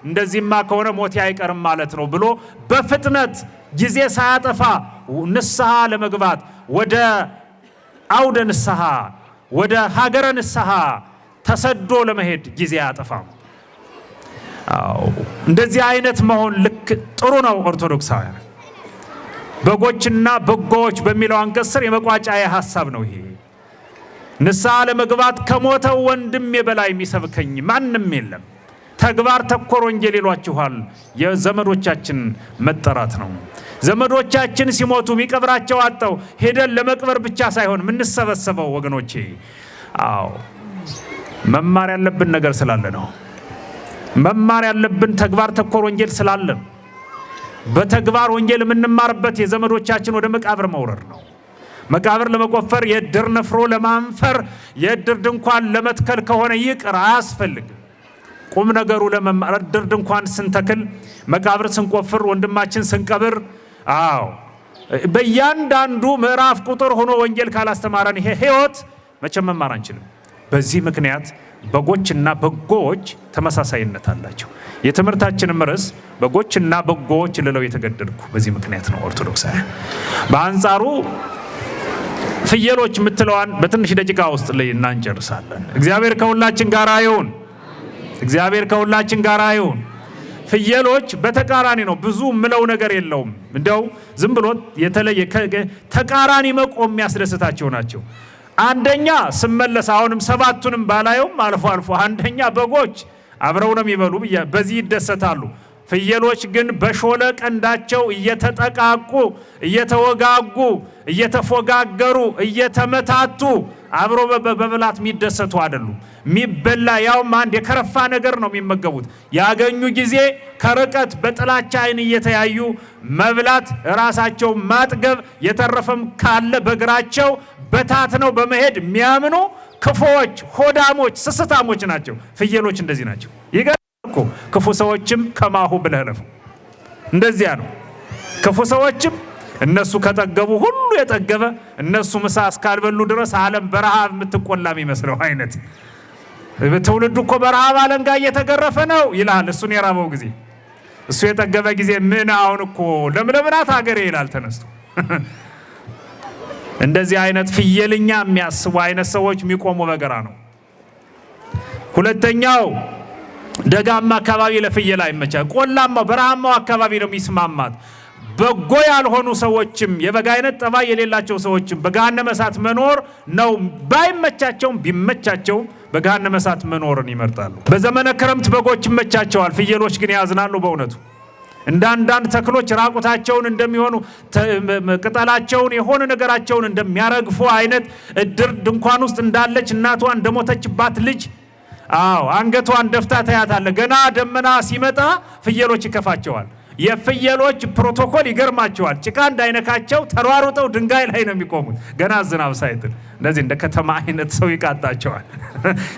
እንደዚህማ ከሆነ ሞቴ አይቀርም ማለት ነው ብሎ በፍጥነት ጊዜ ሳያጠፋ ንስሐ ለመግባት ወደ አውደ ንስሐ ወደ ሀገረ ንስሐ ተሰዶ ለመሄድ ጊዜ አያጠፋም። እንደዚህ አይነት መሆን ልክ ጥሩ ነው። ኦርቶዶክሳውያን በጎችና በጎዎች በሚለው አንቀጽ ስር የመቋጫ ሐሳብ ነው ይሄ። ንስሐ ለመግባት ከሞተው ወንድሜ በላይ የሚሰብከኝ ማንም የለም። ተግባር ተኮር ወንጌል ይሏችኋል። የዘመዶቻችን መጠራት ነው። ዘመዶቻችን ሲሞቱ ሚቀብራቸው አጣው ሄደን ለመቅበር ብቻ ሳይሆን ምንሰበሰበው ወገኖቼ፣ መማር ያለብን ነገር ስላለ ነው። መማር ያለብን ተግባር ተኮር ወንጌል ስላለ በተግባር ወንጌል የምንማርበት የዘመዶቻችን ወደ መቃብር መውረድ ነው። መቃብር ለመቆፈር የእድር ነፍሮ ለማንፈር የእድር ድንኳን ለመትከል ከሆነ ይቅር አያስፈልግም። ቁም ነገሩ ለመማር እድር ድንኳን ስንተክል መቃብር ስንቆፍር ወንድማችን ስንቀብር በእያንዳንዱ ምዕራፍ ቁጥር ሆኖ ወንጌል ካላስተማረን ይሄ ህይወት መቼም መማር አንችልም። በዚህ ምክንያት በጎችና በጎዎች ተመሳሳይነት አላቸው። የትምህርታችንም ርዕስ በጎችና በጎዎች ልለው የተገደድኩ በዚህ ምክንያት ነው። ኦርቶዶክሳውያን በአንጻሩ ፍየሎች የምትለዋን በትንሽ ደቂቃ ውስጥ ላይ እናንጨርሳለን። እግዚአብሔር ከሁላችን ጋር ይሁን። እግዚአብሔር ከሁላችን ጋር ይሁን። ፍየሎች በተቃራኒ ነው። ብዙ ምለው ነገር የለውም። እንደው ዝም ብሎ የተለየ ተቃራኒ መቆም የሚያስደስታቸው ናቸው። አንደኛ ስመለስ አሁንም ሰባቱንም ባላየውም አልፎ አልፎ አንደኛ በጎች አብረው ነው የሚበሉ በዚህ ይደሰታሉ። ፍየሎች ግን በሾለ ቀንዳቸው እየተጠቃቁ እየተወጋጉ እየተፎጋገሩ እየተመታቱ አብሮ በበላት የሚደሰቱ አይደሉም። የሚበላ ያውም አንድ የከረፋ ነገር ነው የሚመገቡት። ያገኙ ጊዜ ከርቀት በጥላቻ አይን እየተያዩ መብላት፣ ራሳቸው ማጥገብ፣ የተረፈም ካለ በእግራቸው በታትነው በመሄድ የሚያምኑ ክፉዎች፣ ሆዳሞች፣ ስስታሞች ናቸው። ፍየሎች እንደዚህ ናቸው። ይገርም እኮ ክፉ ሰዎችም ከማሁ ብለህ ለፉ። እንደዚያ ነው። ክፉ ሰዎችም እነሱ ከጠገቡ ሁሉ የጠገበ እነሱ ምሳ እስካልበሉ ድረስ ዓለም በረሃብ የምትቆላ የሚመስለው አይነት ትውልዱ እኮ በረሃብ አለንጋ እየተገረፈ ነው ይላል። እሱን የራበው ጊዜ እሱ የጠገበ ጊዜ ምን አሁን እኮ ለምለምናት ሀገሬ ይላል ተነስቶ። እንደዚህ አይነት ፍየልኛ የሚያስቡ አይነት ሰዎች የሚቆሙ በገራ ነው። ሁለተኛው ደጋማ አካባቢ ለፍየል አይመቻ፣ ቆላማው በረሃማው አካባቢ ነው የሚስማማት። በጎ ያልሆኑ ሰዎችም የበግ አይነት ጠባይ የሌላቸው ሰዎችም በገሃነመ እሳት መኖር ነው ባይመቻቸውም ቢመቻቸውም በገሃነመ እሳት መኖርን ይመርጣሉ። በዘመነ ክረምት በጎች ይመቻቸዋል፣ ፍየሎች ግን ያዝናሉ። በእውነቱ እንዳንዳንድ ተክሎች ራቁታቸውን እንደሚሆኑ ቅጠላቸውን የሆነ ነገራቸውን እንደሚያረግፉ አይነት እድር ድንኳን ውስጥ እንዳለች እናቷ እንደሞተችባት ልጅ አንገቷን ደፍታ ታያታለ። ገና ደመና ሲመጣ ፍየሎች ይከፋቸዋል። የፍየሎች ፕሮቶኮል ይገርማቸዋል። ጭቃ እንዳይነካቸው ተሯሩጠው ድንጋይ ላይ ነው የሚቆሙት ገና ዝናብ ሳይጥል። እንደዚህ እንደ ከተማ አይነት ሰው ይቃጣቸዋል።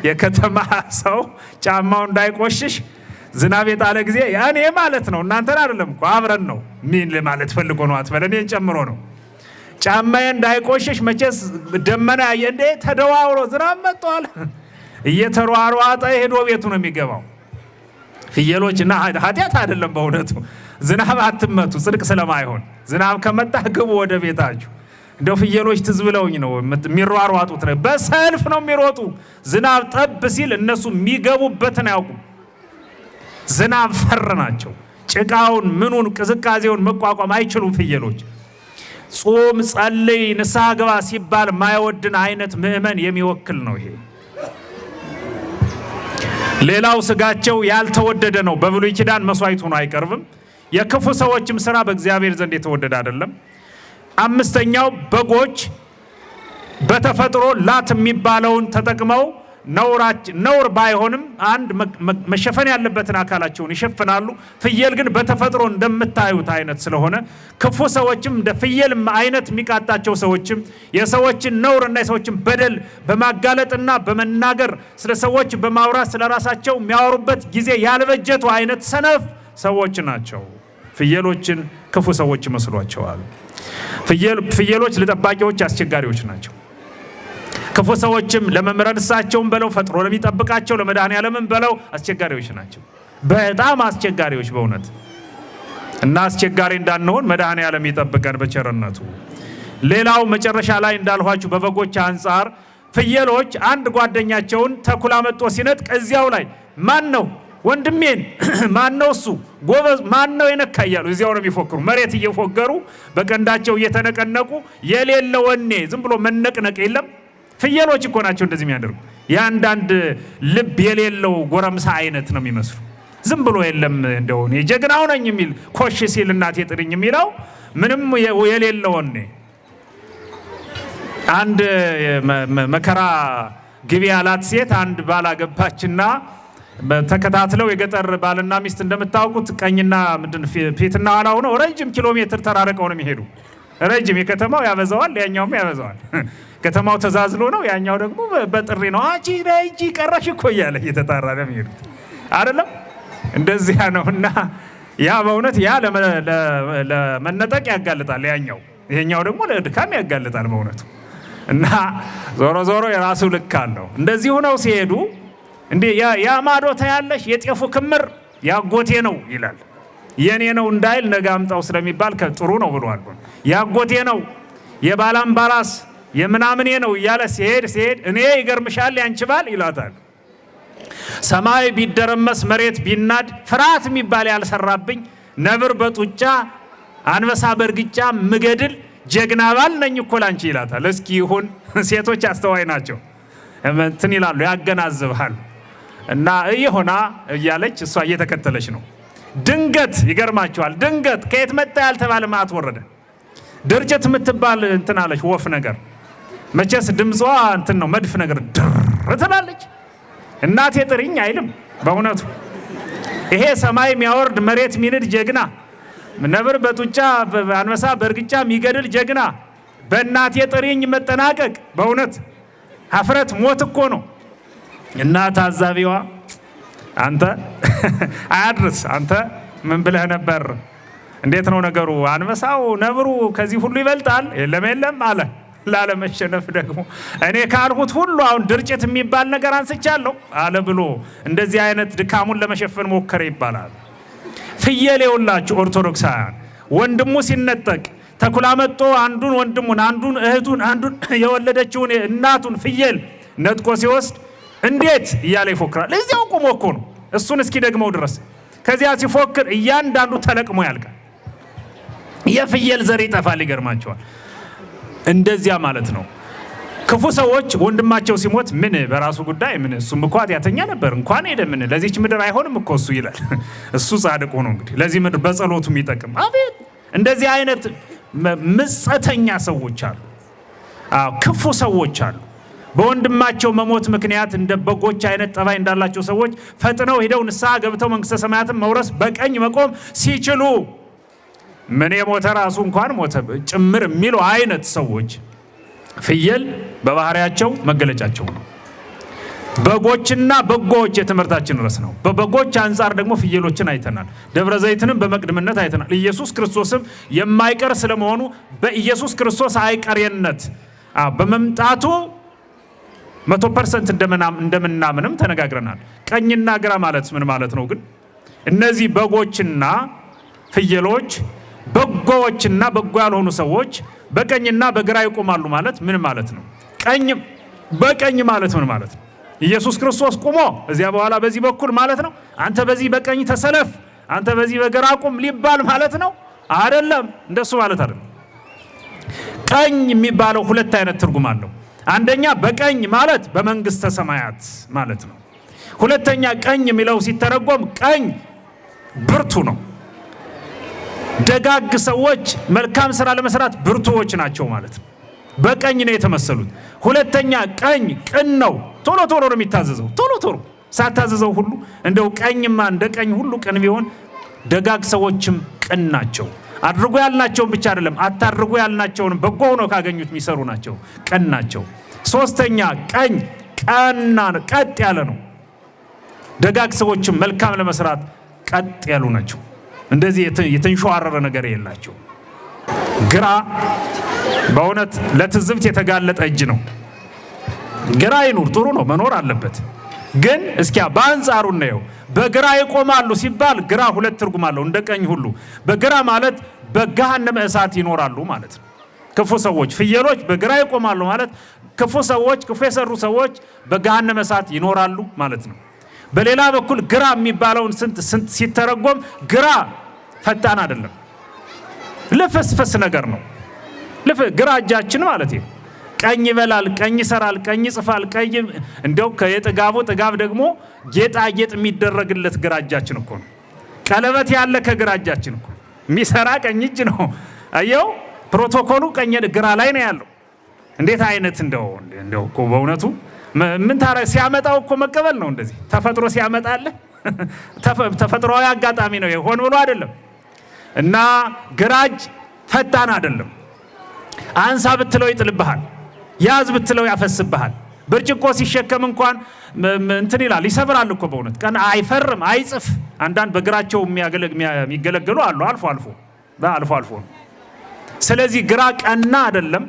የከተማ ሰው ጫማው እንዳይቆሽሽ ዝናብ የጣለ ጊዜ ያኔ ማለት ነው። እናንተን አይደለም እኮ አብረን ነው። ምን ለማለት ፈልጎ ነው አትበል፣ እኔን ጨምሮ ነው። ጫማዬ እንዳይቆሽሽ መቼስ ደመና እንደ ተደዋውሮ ዝናብ መጥቷል እየተሯሯጠ ሄዶ ቤቱ ነው የሚገባው። ፍየሎችና ኃጢአት አይደለም በእውነቱ ዝናብ አትመቱ፣ ጽድቅ ስለማይሆን ዝናብ ከመጣ ግቡ ወደ ቤታችሁ። እንደው ፍየሎች ትዝ ብለውኝ ነው የሚሯሯጡት። በሰልፍ ነው የሚሮጡ። ዝናብ ጠብ ሲል እነሱ የሚገቡበትን አያውቁም። ዝናብ ፈር ናቸው። ጭቃውን ምኑን ቅዝቃዜውን መቋቋም አይችሉም ፍየሎች። ጾም፣ ጸልይ፣ ንስሐ ግባ ሲባል ማይወድን አይነት ምእመን የሚወክል ነው ይሄ። ሌላው ስጋቸው ያልተወደደ ነው። በብሉይ ኪዳን መስዋዕት ሆኖ አይቀርብም። የክፉ ሰዎችም ስራ በእግዚአብሔር ዘንድ የተወደደ አይደለም። አምስተኛው በጎች በተፈጥሮ ላት የሚባለውን ተጠቅመው ነውር ባይሆንም አንድ መሸፈን ያለበትን አካላቸውን ይሸፍናሉ። ፍየል ግን በተፈጥሮ እንደምታዩት አይነት ስለሆነ ክፉ ሰዎችም እንደ ፍየል አይነት የሚቃጣቸው ሰዎችም የሰዎችን ነውርና የሰዎችን በደል በማጋለጥና በመናገር ስለ ሰዎች በማውራት ስለ ራሳቸው የሚያወሩበት ጊዜ ያልበጀቱ አይነት ሰነፍ ሰዎች ናቸው። ፍየሎችን ክፉ ሰዎች ይመስሏቸዋል። ፍየሎች ለጠባቂዎች አስቸጋሪዎች ናቸው። ክፉ ሰዎችም ለመምህራን እሳቸውን በለው ፈጥሮ ለሚጠብቃቸው ለመድኃኔዓለምን በለው አስቸጋሪዎች ናቸው። በጣም አስቸጋሪዎች በእውነት እና አስቸጋሪ እንዳንሆን መድኃኔዓለም ይጠብቀን በቸርነቱ። ሌላው መጨረሻ ላይ እንዳልኋችሁ በበጎች አንጻር ፍየሎች አንድ ጓደኛቸውን ተኩላ መጥቶ ሲነጥቅ እዚያው ላይ ማን ነው ወንድሜን ማን ነው እሱ ጎበዝ ማን ነው የነካ እያሉ እዚያው ነው የሚፎክሩ። መሬት እየፎገሩ በቀንዳቸው እየተነቀነቁ የሌለ ወኔ ዝም ብሎ መነቅነቅ የለም። ፍየሎች እኮ ናቸው እንደዚህ የሚያደርጉ። የአንዳንድ ልብ የሌለው ጎረምሳ አይነት ነው የሚመስሉ። ዝም ብሎ የለም እንደው እኔ ጀግናው ነኝ የሚል ኮሽ ሲል እናቴ ጥሪኝ የሚለው ምንም የሌለው ወኔ። አንድ መከራ ግቢ ያላት ሴት አንድ ባል አገባችና ተከታትለው የገጠር ባልና ሚስት እንደምታውቁት ቀኝና ፊትና ኋላ ሆነው ረጅም ኪሎ ሜትር ተራርቀው ነው የሚሄዱ። ረጅም የከተማው ያበዛዋል፣ ያኛውም ያበዛዋል። ከተማው ተዛዝሎ ነው፣ ያኛው ደግሞ በጥሪ ነው። አጂ ረጂ ቀረሽ እኮ እያለ እየተጣራ ነው የሚሄዱት አይደለም። እንደዚያ ነውና ያ በእውነት ያ ለመነጠቅ ያጋልጣል ያኛው፣ ይሄኛው ደግሞ ለድካም ያጋልጣል በእውነቱ። እና ዞሮ ዞሮ የራሱ ልክ አለው። እንደዚህ ሆነው ሲሄዱ እንዴ ያ ማዶ ታያለሽ የጤፉ ክምር ያጎቴ ነው ይላል። የኔ ነው እንዳይል ነገ አምጣው ስለሚባል ጥሩ ነው ብሏል። ያጎቴ ነው የባላምባራስ የምናምኔ ነው እያለ ሲሄድ እኔ ይገርምሻል ያንቺባል ይላታል። ሰማይ ቢደረመስ መሬት ቢናድ ፍርሃት የሚባል ያልሰራብኝ ነብር በጡጫ አንበሳ በርግጫ ምገድል ጀግና ባል ነኝ እኮ ላንቺ ይላታል። እስኪ ይሁን ሴቶች አስተዋይ ናቸው እንትን ይላሉ ያገናዝባል። እና ይሆና እያለች እሷ እየተከተለች ነው። ድንገት ይገርማቸዋል። ድንገት ከየት መጣ ያልተባለ ማት ወረደ። ድርጀት የምትባል እንትን አለች ወፍ ነገር መቼስ ድምጿ እንትን ነው መድፍ ነገር ድር ትላለች። እናቴ ጥሪኝ አይልም በእውነቱ። ይሄ ሰማይ የሚያወርድ መሬት የሚንድ ጀግና፣ ነብር በጡጫ አንበሳ በእርግጫ የሚገድል ጀግና በእናቴ ጥሪኝ መጠናቀቅ በእውነት ሀፍረት ሞት እኮ ነው። እና ታዛቢዋ አንተ አያድርስ አንተ ምን ብለህ ነበር? እንዴት ነው ነገሩ? አንበሳው ነብሩ ከዚህ ሁሉ ይበልጣል? የለም አለ። ላለመሸነፍ ደግሞ እኔ ካልሁት ሁሉ አሁን ድርጭት የሚባል ነገር አንስቻለሁ አለ ብሎ እንደዚህ አይነት ድካሙን ለመሸፈን ሞከረ ይባላል። ፍየል የውላችሁ ኦርቶዶክሳውያን ወንድሙ ሲነጠቅ ተኩላ መጥቶ አንዱን ወንድሙን አንዱን እህቱን አንዱን የወለደችውን እናቱን ፍየል ነጥቆ ሲወስድ እንዴት እያለ ይፎክራል። እዚያው ቆሞ እኮ ነው እሱን እስኪ ደግመው ድረስ። ከዚያ ሲፎክር እያንዳንዱ ተለቅሞ ያልቃል። የፍየል ዘር ይጠፋል። ይገርማቸዋል። እንደዚያ ማለት ነው። ክፉ ሰዎች ወንድማቸው ሲሞት ምን በራሱ ጉዳይ ምን እሱም እኮ ኃጢአተኛ ነበር እንኳን ሄደ ምን ለዚህች ምድር አይሆንም እኮ እሱ ይላል። እሱ ጻድቅ ሆኖ እንግዲህ ለዚህ ምድር በጸሎቱ የሚጠቅም አቤት! እንደዚህ አይነት ምጸተኛ ሰዎች አሉ። ክፉ ሰዎች አሉ። በወንድማቸው መሞት ምክንያት እንደ በጎች አይነት ጠባይ እንዳላቸው ሰዎች ፈጥነው ሄደው ንስሐ ገብተው መንግስተ ሰማያትን መውረስ በቀኝ መቆም ሲችሉ ምን የሞተ ራሱ እንኳን ሞተ ጭምር የሚሉ አይነት ሰዎች ፍየል በባህሪያቸው መገለጫቸው ነው። በጎችና በጎች የትምህርታችን ርዕስ ነው። በበጎች አንጻር ደግሞ ፍየሎችን አይተናል። ደብረ ዘይትንም በመቅድምነት አይተናል። ኢየሱስ ክርስቶስም የማይቀር ስለመሆኑ በኢየሱስ ክርስቶስ አይቀሬነት በመምጣቱ 100% እንደምናምንም ተነጋግረናል። ቀኝና ግራ ማለት ምን ማለት ነው? ግን እነዚህ በጎችና ፍየሎች በጎችና በጎ ያልሆኑ ሰዎች በቀኝና በግራ ይቆማሉ ማለት ምን ማለት ነው? ቀኝ በቀኝ ማለት ምን ማለት ነው? ኢየሱስ ክርስቶስ ቆሞ እዚያ በኋላ በዚህ በኩል ማለት ነው። አንተ በዚህ በቀኝ ተሰለፍ፣ አንተ በዚህ በግራ ቁም ሊባል ማለት ነው? አይደለም፣ እንደሱ ማለት አይደለም። ቀኝ የሚባለው ሁለት አይነት ትርጉም አለው። አንደኛ በቀኝ ማለት በመንግስተ ሰማያት ማለት ነው። ሁለተኛ ቀኝ የሚለው ሲተረጎም ቀኝ ብርቱ ነው። ደጋግ ሰዎች መልካም ስራ ለመስራት ብርቱዎች ናቸው ማለት ነው። በቀኝ ነው የተመሰሉት። ሁለተኛ ቀኝ ቅን ነው። ቶሎ ቶሎ ነው የሚታዘዘው። ቶሎ ቶሎ ሳታዘዘው ሁሉ እንደው ቀኝማ እንደ ቀኝ ሁሉ ቅን ቢሆን ደጋግ ሰዎችም ቅን ናቸው። አድርጎ ያልናቸውን ብቻ አይደለም አታድርጎ ያልናቸውን በጎ ሆኖ ካገኙት የሚሰሩ ናቸው፣ ቅን ናቸው። ሶስተኛ ቀኝ ቀና ቀጥ ያለ ነው። ደጋግ ሰዎችም መልካም ለመስራት ቀጥ ያሉ ናቸው። እንደዚህ የተንሸዋረረ ነገር የላቸው። ግራ በእውነት ለትዝብት የተጋለጠ እጅ ነው። ግራ ይኑር ጥሩ ነው፣ መኖር አለበት። ግን እስኪ በአንጻሩ ነው በግራ ይቆማሉ ሲባል ግራ ሁለት ትርጉም አለው። እንደ ቀኝ ሁሉ በግራ ማለት በገሃነመ እሳት ይኖራሉ ማለት ነው። ክፉ ሰዎች ፍየሎች በግራ ይቆማሉ ማለት ክፉ ሰዎች ክፉ የሰሩ ሰዎች በገሃነመ እሳት ይኖራሉ ማለት ነው። በሌላ በኩል ግራ የሚባለውን ስንት ሲተረጎም ግራ ፈጣን አይደለም፣ ልፍስፍስ ነገር ነው። ግራ እጃችን ማለት ነው። ቀኝ ይበላል፣ ቀኝ ይሰራል፣ ቀኝ ይጽፋል፣ ቀኝ እንደው ከየጥጋቡ ጥጋብ ደግሞ ጌጣጌጥ የሚደረግለት ግራ እጃችን እኮ ነው። ቀለበት ያለ ከግራ እጃችን እኮ የሚሰራ ቀኝ እጅ ነው። አየው ፕሮቶኮሉ ቀኝ ግራ ላይ ነው ያለው። እንዴት አይነት እንደው እኮ በእውነቱ ምን ታረግ ሲያመጣው እኮ መቀበል ነው። እንደዚህ ተፈጥሮ ሲያመጣለ ተፈጥሮአዊ አጋጣሚ ነው፣ ሆን ብሎ አይደለም። እና ግራ እጅ ፈጣን አይደለም። አንሳ ብትለው ይጥልብሃል፣ ያዝ ብትለው ያፈስብሃል። ብርጭቆ ሲሸከም እንኳን እንትን ይላል፣ ይሰብራል እኮ በእውነት ቀን አይፈርም፣ አይጽፍ። አንዳንድ በግራቸው የሚገለገሉ አሉ፣ አልፎ አልፎ። ስለዚህ ግራ ቀና አይደለም፣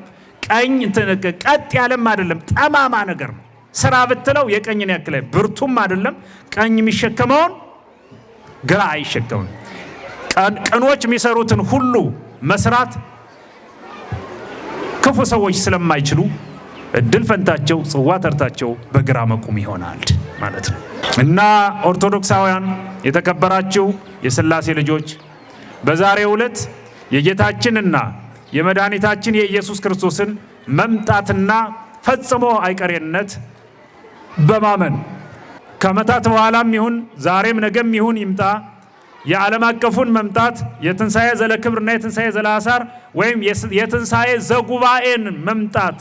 ቀኝ ቀጥ ያለም አይደለም፣ ጠማማ ነገር ነው። ስራ ብትለው የቀኝን ያክል ብርቱም አይደለም። ቀኝ የሚሸከመውን ግራ አይሸከምም። ቀኖች የሚሰሩትን ሁሉ መስራት ክፉ ሰዎች ስለማይችሉ እድል ፈንታቸው ጽዋ ተርታቸው በግራ መቆም ይሆናል ማለት ነው። እና ኦርቶዶክሳውያን የተከበራችሁ የሥላሴ ልጆች በዛሬው ዕለት የጌታችንና የመድኃኒታችን የኢየሱስ ክርስቶስን መምጣትና ፈጽሞ አይቀሬነት በማመን ከመታት በኋላም ይሁን ዛሬም ነገም ይሁን ይምጣ የዓለም አቀፉን መምጣት የትንሣኤ ዘለክብርና የትንሣኤ ዘለአሳር ወይም የትንሣኤ ዘጉባኤን መምጣት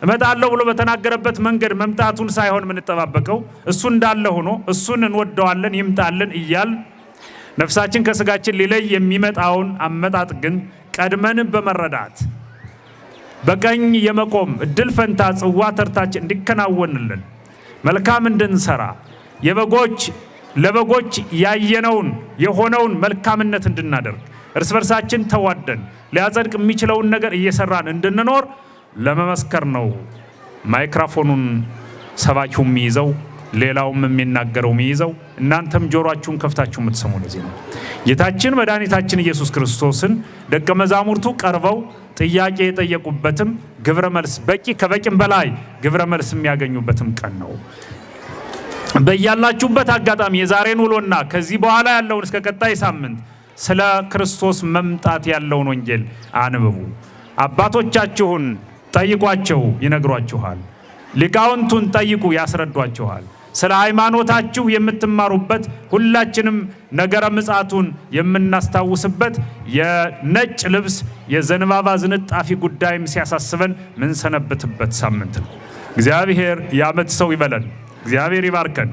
እመጣለሁ ብሎ በተናገረበት መንገድ መምጣቱን ሳይሆን የምንጠባበቀው እሱ እንዳለ ሆኖ እሱን እንወደዋለን ይምጣልን እያል ነፍሳችን ከስጋችን ሊለይ የሚመጣውን አመጣጥ ግን ቀድመን በመረዳት በቀኝ የመቆም እድል ፈንታ ጽዋ ተርታችን እንዲከናወንልን መልካም እንድንሰራ ለበጎች ያየነውን የሆነውን መልካምነት እንድናደርግ እርስ በርሳችን ተዋደን ሊያጸድቅ የሚችለውን ነገር እየሰራን እንድንኖር ለመመስከር ነው ማይክሮፎኑን ሰባኪው የሚይዘው ሌላውም የሚናገረው የሚይዘው እናንተም ጆሮአችሁን ከፍታችሁ የምትሰሙ ለዚህ ነው። ጌታችን መድኃኒታችን ኢየሱስ ክርስቶስን ደቀ መዛሙርቱ ቀርበው ጥያቄ የጠየቁበትም ግብረ መልስ ከበቂም በላይ ግብረ መልስ የሚያገኙበትም ቀን ነው። በያላችሁበት አጋጣሚ የዛሬን ውሎና ከዚህ በኋላ ያለውን እስከ ቀጣይ ሳምንት ስለ ክርስቶስ መምጣት ያለውን ወንጌል አንብቡ። አባቶቻችሁን ጠይቋቸው ይነግሯችኋል። ሊቃውንቱን ጠይቁ ያስረዷችኋል። ስለ ሃይማኖታችሁ የምትማሩበት ሁላችንም ነገረ ምጽአቱን የምናስታውስበት የነጭ ልብስ የዘንባባ ዝንጣፊ ጉዳይም ሲያሳስበን ምን ሰነበትበት ሳምንት ነው። እግዚአብሔር የዓመት ሰው ይበለን። እግዚአብሔር ይባርከን።